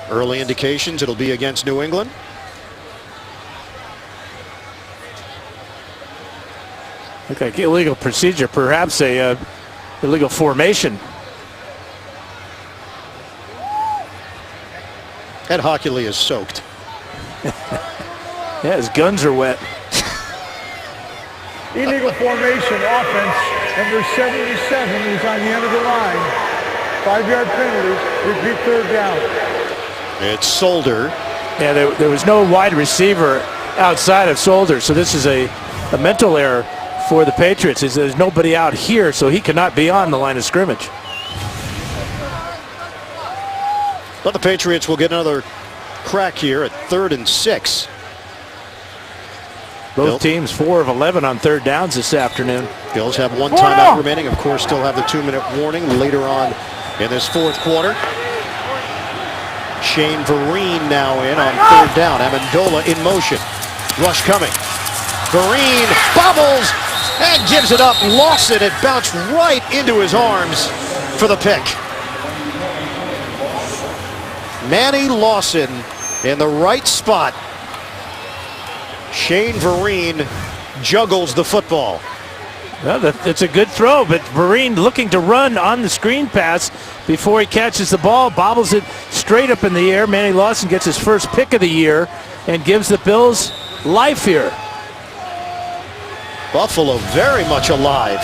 Early indications it'll be against New England. Look like illegal procedure, perhaps a illegal formation. Ed Hockley is soaked. Yeah, his guns are wet. Illegal formation offense. Number 77 is on the end of the line. 5-yard penalty. Repeat 3rd down. It's Solder. Yeah, there was no wide receiver outside of Solder, so this is a mental error for the Patriots. There's nobody out here, so he cannot be on the line of scrimmage. But the Patriots will get another crack here at 3rd and 6. Both teams 4 of 11 on 3rd downs this afternoon. Bills have 1 timeout remaining. Of course, still have the 2-minute warning later on in this 4th quarter. Shane Vereen now in on 3rd down. Amendola in motion. Rush coming. Vereen bobbles and gives it up. Lawson, it bounced right into his arms for the pick. Manny Lawson in the right spot. Shane Vereen juggles the football. Well, it's a good throw, but Vereen looking to run on the screen pass before he catches the ball, bobbles it straight up in the air. Manny Lawson gets his first pick of the year and gives the Bills life here. Buffalo very much alive.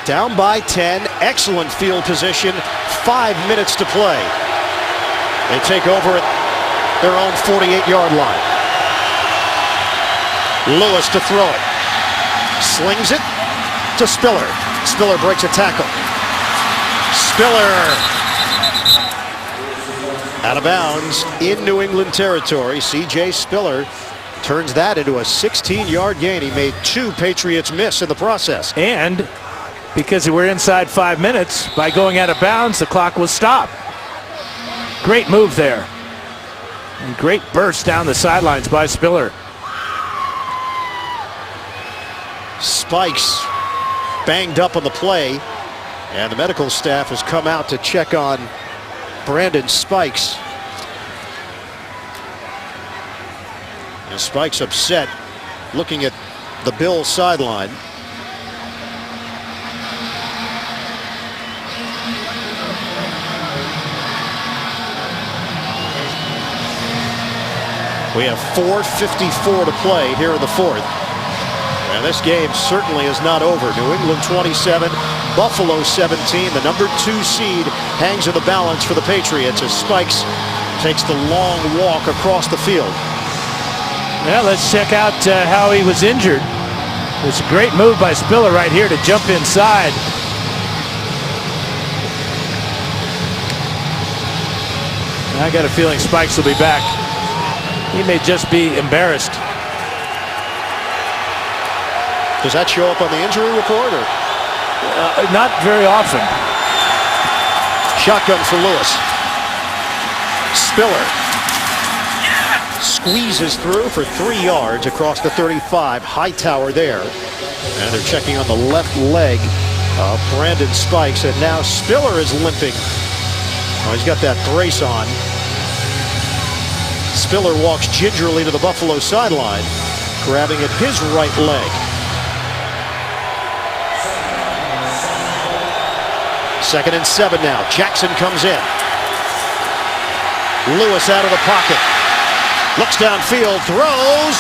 Down by 10, excellent field position, 5 minutes to play. They take over at their own 48-yard line. Lewis to throw it. Slings it to Spiller. Spiller breaks a tackle. Spiller out of bounds in New England territory. C.J. Spiller turns that into a 16-yard gain. He made 2 Patriots miss in the process. And because we're inside 5 minutes, by going out of bounds, the clock will stop. Great move there. And great burst down the sidelines by Spiller. Spikes banged up on the play, and the medical staff has come out to check on Brandon Spikes. And Spikes upset, looking at the Bills sideline. We have 4:54 to play here in the fourth. And this game certainly is not over. New England 27, Buffalo 17. The number 2 seed hangs in the balance for the Patriots as Spikes takes the long walk across the field. Well, let's check out how he was injured. It's a great move by Spiller right here to jump inside. I got a feeling Spikes will be back. He may just be embarrassed. Does that show up on the injury report? Or? Not very often. Shotgun for Lewis. Spiller squeezes through for 3 yards across the 35. Hightower there. And they're checking on the left leg of Brandon Spikes. And now Spiller is limping. Oh, he's got that brace on. Spiller walks gingerly to the Buffalo sideline, grabbing at his right leg. Second and 7 now. Jackson comes in. Lewis out of the pocket. Looks downfield, throws.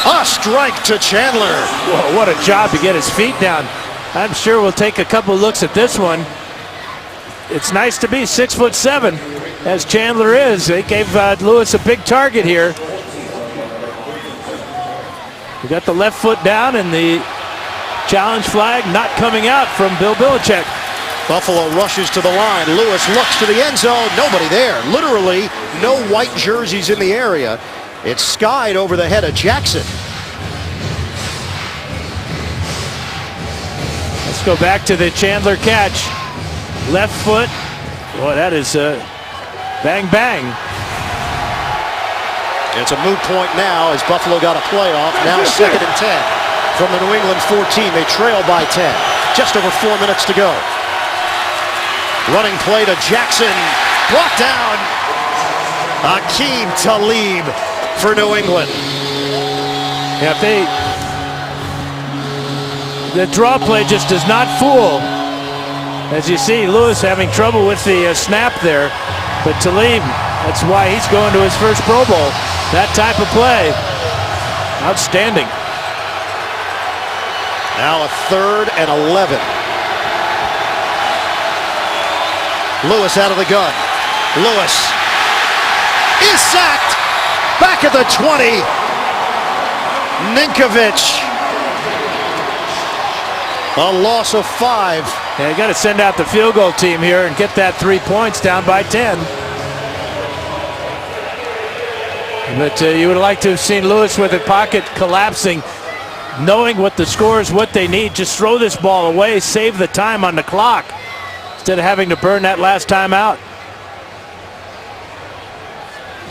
A strike to Chandler. Whoa, what a job to get his feet down. I'm sure we'll take a couple looks at this one. It's nice to be 6'7", as Chandler is. They gave Lewis a big target here. We got the left foot down and the challenge flag not coming out from Bill Belichick. Buffalo rushes to the line. Lewis looks to the end zone. Nobody there. Literally no white jerseys in the area. It's skied over the head of Jackson. Let's go back to the Chandler catch. Left foot. Boy, that is bang, bang. It's a moot point now as Buffalo got a playoff. Now second and 10 from the New England 14. They trail by 10. Just over 4 minutes to go. Running play to Jackson. Brought down. Aqib Talib for New England. Yeah, the draw play just does not fool. As you see, Lewis having trouble with the snap there. But Talib, that's why he's going to his first Pro Bowl. That type of play. Outstanding. Now a 3rd and 11. Lewis out of the gun. Lewis is sacked. Back at the 20. Ninkovich. A loss of 5. Yeah, you got to send out the field goal team here and get that 3 points down by 10. But you would like to have seen Lewis with the pocket collapsing, knowing what the score is, what they need. Just throw this ball away, save the time on the clock, instead of having to burn that last time out.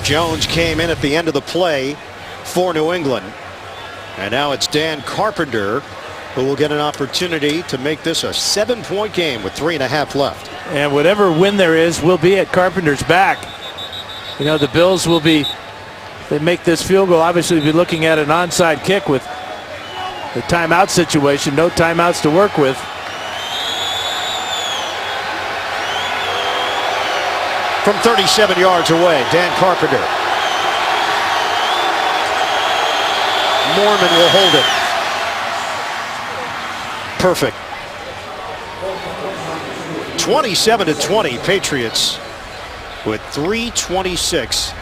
Jones came in at the end of the play for New England. And now it's Dan Carpenter who will get an opportunity to make this a 7-point game with 3.5 left. And whatever win there is will be at Carpenter's back. You know, the Bills will be, if they make this field goal, obviously be looking at an onside kick with the timeout situation. No timeouts to work with. From 37 yards away, Dan Carpenter. Mormon will hold it. Perfect. 27-20 Patriots with 3:26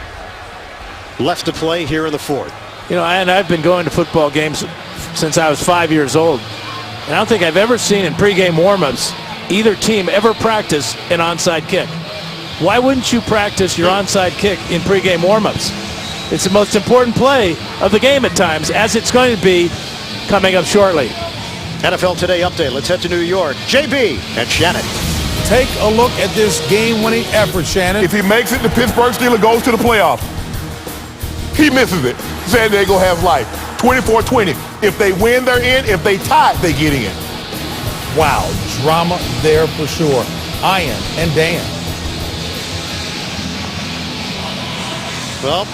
left to play here in the fourth. You know, and I've been going to football games since I was 5 years old. And I don't think I've ever seen in pregame warmups either team ever practice an onside kick. Why wouldn't you practice your onside kick in pregame warmups? It's the most important play of the game at times, as it's going to be coming up shortly. NFL Today update. Let's head to New York. JB and Shannon. Take a look at this game-winning effort, Shannon. If he makes it, the Pittsburgh Steelers goes to the playoffs. He misses it. San Diego has life. 24-20. If they win, they're in. If they tie, they get in. Wow, drama there for sure. Ian and Dan. Well,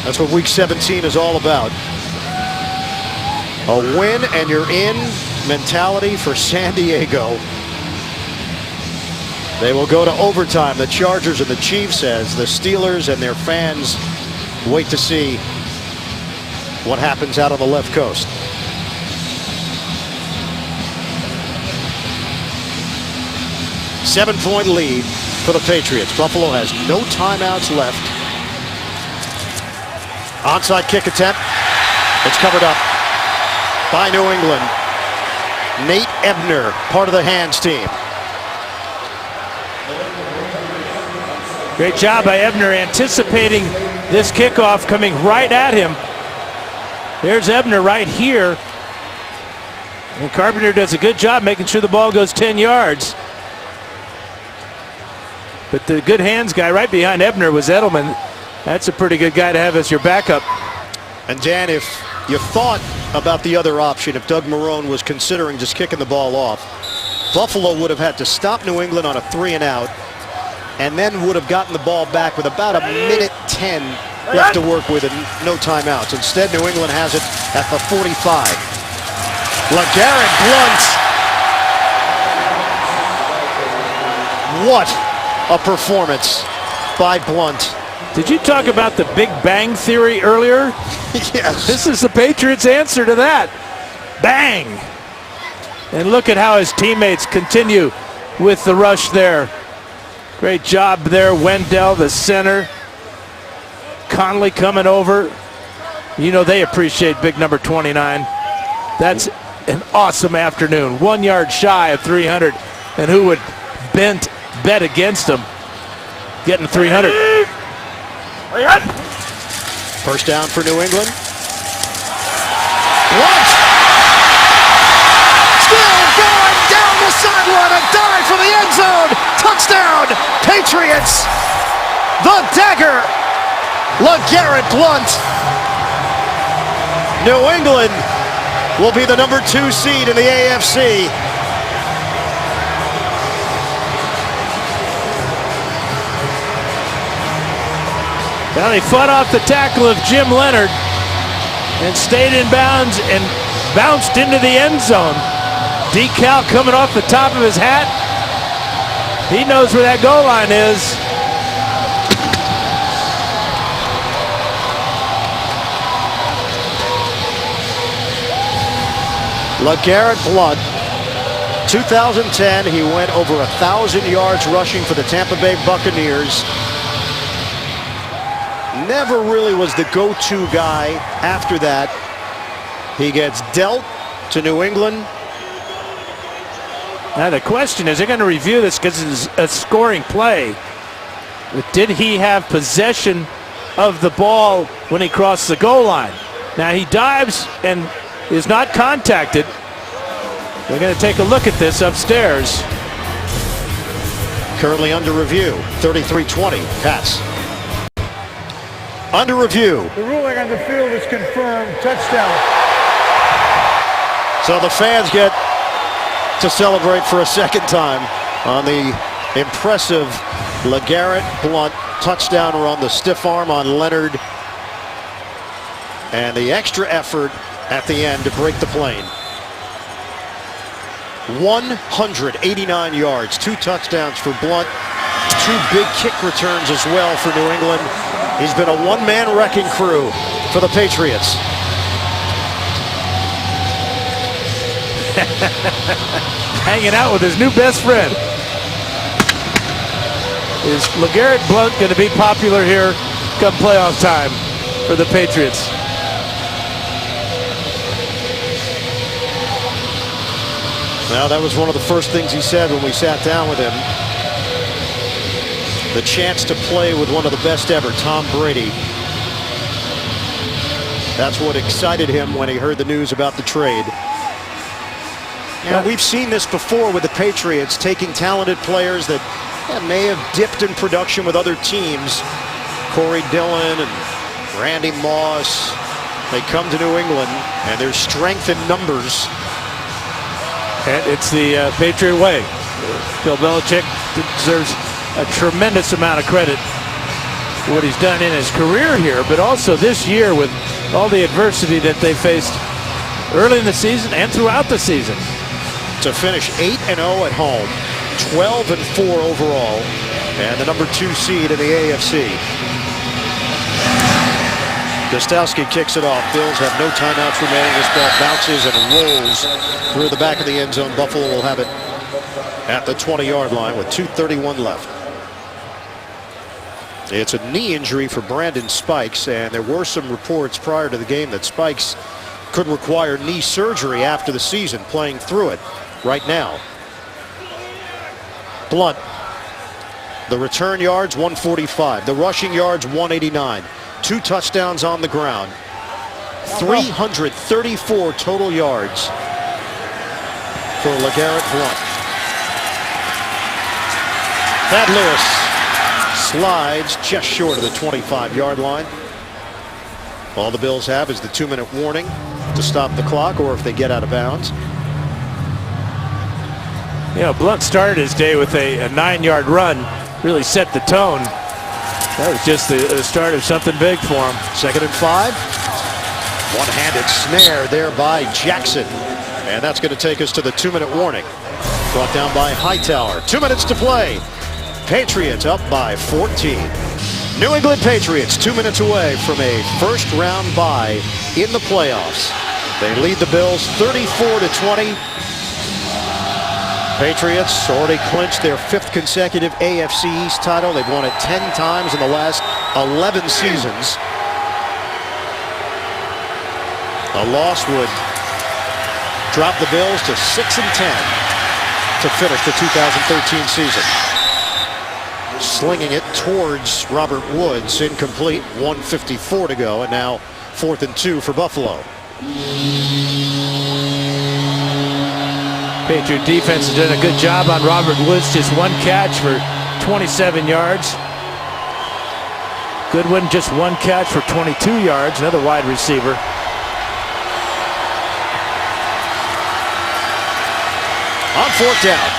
that's what Week 17 is all about. A win and you're in mentality for San Diego. They will go to overtime, the Chargers and the Chiefs, as the Steelers and their fans wait to see what happens out on the left coast. Seven-point lead for the Patriots. Buffalo has no timeouts left. Onside kick attempt. It's covered up by New England. Nate Ebner, part of the hands team. Great job by Ebner anticipating this kickoff coming right at him. There's Ebner right here. And Carpenter does a good job making sure the ball goes 10 yards. But the good hands guy right behind Ebner was Edelman. That's a pretty good guy to have as your backup. And Dan, if you thought about the other option, if Doug Marrone was considering just kicking the ball off, Buffalo would have had to stop New England on a 3-and-out, and then would have gotten the ball back with about a minute 10 left to work with and no timeouts. Instead, New England has it at the 45. LeGarrette Blount. What a performance by Blount. Did you talk about the Big Bang Theory earlier? Yes. This is the Patriots' answer to that. Bang! And look at how his teammates continue with the rush there. Great job there, Wendell, the center. Conley coming over. You know they appreciate big number 29. That's an awesome afternoon. 1 yard shy of 300. And who would bet against him getting 300? First down for New England. Blount! Still going down the sideline. A dive for the end zone. Touchdown, Patriots. The dagger, LeGarrette Blount. New England will be the number 2 seed in the AFC. Well, he fought off the tackle of Jim Leonard and stayed in bounds and bounced into the end zone. Decal coming off the top of his hat. He knows where that goal line is. LeGarrette Blount, 2010, he went over 1,000 yards rushing for the Tampa Bay Buccaneers. Never really was the go-to guy after that. He gets dealt to New England. Now the question is, they're going to review this because it's a scoring play. But did he have possession of the ball when he crossed the goal line? Now he dives and is not contacted. We're going to take a look at this upstairs. Currently under review, 33-20, Pats. Under review. The ruling on the field is confirmed. Touchdown. So the fans get to celebrate for a second time on the impressive LeGarrette Blount touchdown run, the stiff arm on Leonard, and the extra effort at the end to break the plane. 189 yards, 2 touchdowns for Blount, 2 big kick returns as well for New England. He's been a one-man wrecking crew for the Patriots. Hanging out with his new best friend. Is LeGarrette Blount going to be popular here come playoff time for the Patriots? Well, that was one of the first things he said when we sat down with him. The chance to play with one of the best ever, Tom Brady. That's what excited him when he heard the news about the trade. Yeah, we've seen this before with the Patriots, taking talented players that may have dipped in production with other teams. Corey Dillon and Randy Moss. They come to New England, and there's strength in numbers. And it's the Patriot way. Bill Belichick deserves a tremendous amount of credit for what he's done in his career here, but also this year with all the adversity that they faced early in the season and throughout the season. To finish 8-0 at home, 12-4 overall, and the number 2 seed in the AFC. Gostkowski kicks it off. Bills have no timeouts remaining. This ball bounces and rolls through the back of the end zone. Buffalo will have it at the 20-yard line with 2:31 left. It's a knee injury for Brandon Spikes, and there were some reports prior to the game that Spikes could require knee surgery after the season, playing through it right now. Blunt. The return yards, 145. The rushing yards, 189. 2 touchdowns on the ground. 334 total yards for LeGarrette Blunt. Thad Lewis slides just short of the 25-yard line. All the Bills have is the 2-minute warning to stop the clock, or if they get out of bounds. You know, Blunt started his day with a 9-yard run, really set the tone. That was just the start of something big for him. 2nd and 5. One-handed snare there by Jackson. And that's going to take us to the 2-minute warning. Brought down by Hightower. 2 minutes to play. Patriots up by 14. New England Patriots 2 minutes away from a first-round bye in the playoffs. They lead the Bills 34-20. Patriots already clinched their 5th consecutive AFC East title. They've won it 10 times in the last 11 seasons. A loss would drop the Bills to 6-10 to finish the 2013 season. Slinging it towards Robert Woods, incomplete, 1:54 to go, and now 4th and 2 for Buffalo. Patriot defense has done a good job on Robert Woods. Just 1 catch for 27 yards. Goodwin just 1 catch for 22 yards. Another wide receiver. On 4th down.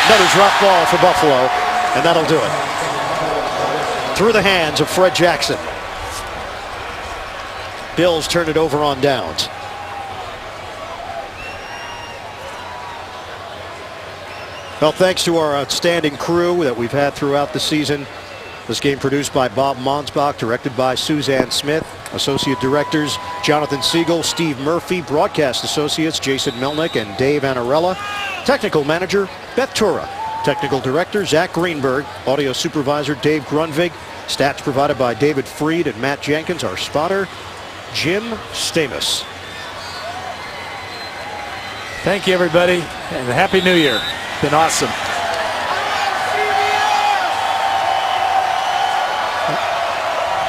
Another drop ball for Buffalo, and that'll do it. Through the hands of Fred Jackson. Bills turn it over on downs. Well, thanks to our outstanding crew that we've had throughout the season. This game produced by Bob Monsbach, directed by Suzanne Smith. Associate directors Jonathan Siegel, Steve Murphy. Broadcast associates Jason Melnick and Dave Anarella. Technical manager Beth Tura. Technical director Zach Greenberg. Audio supervisor Dave Grunvig. Stats provided by David Freed and Matt Jenkins. Our spotter Jim Stamos. Thank you, everybody, and Happy New Year. Been awesome.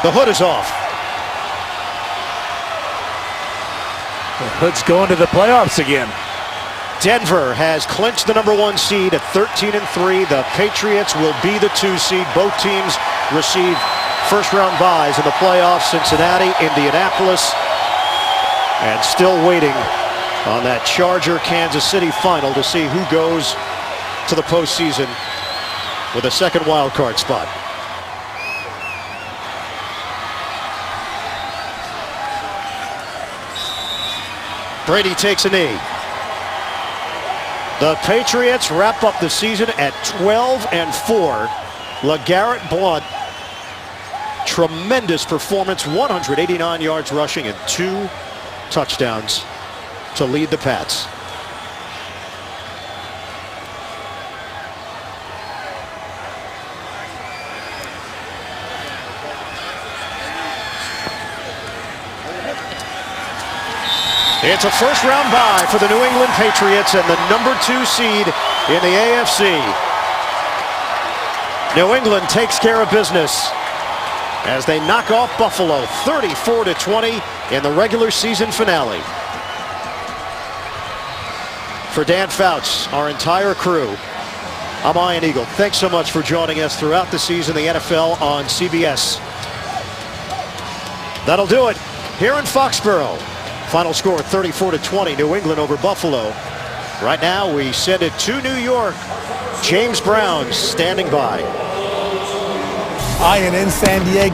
The hood is off. The Hood's going to the playoffs again. Denver has clinched the number 1 seed at 13-3. The Patriots will be the 2 seed. Both teams receive first-round byes in the playoffs. Cincinnati, Indianapolis, and still waiting on that Charger-Kansas City final to see who goes to the postseason with a second wild card spot. Brady takes a knee. The Patriots wrap up the season at 12-4. LeGarrette Blunt, tremendous performance, 189 yards rushing and 2 touchdowns to lead the Pats. It's a first-round bye for the New England Patriots and the number 2 seed in the AFC. New England takes care of business as they knock off Buffalo 34-20 in the regular season finale. For Dan Fouts, our entire crew, I'm Ian Eagle. Thanks so much for joining us throughout the season, the NFL on CBS. That'll do it here in Foxborough. Final score 34-20, New England over Buffalo. Right now we send it to New York. James Brown standing by. Ian in San Diego.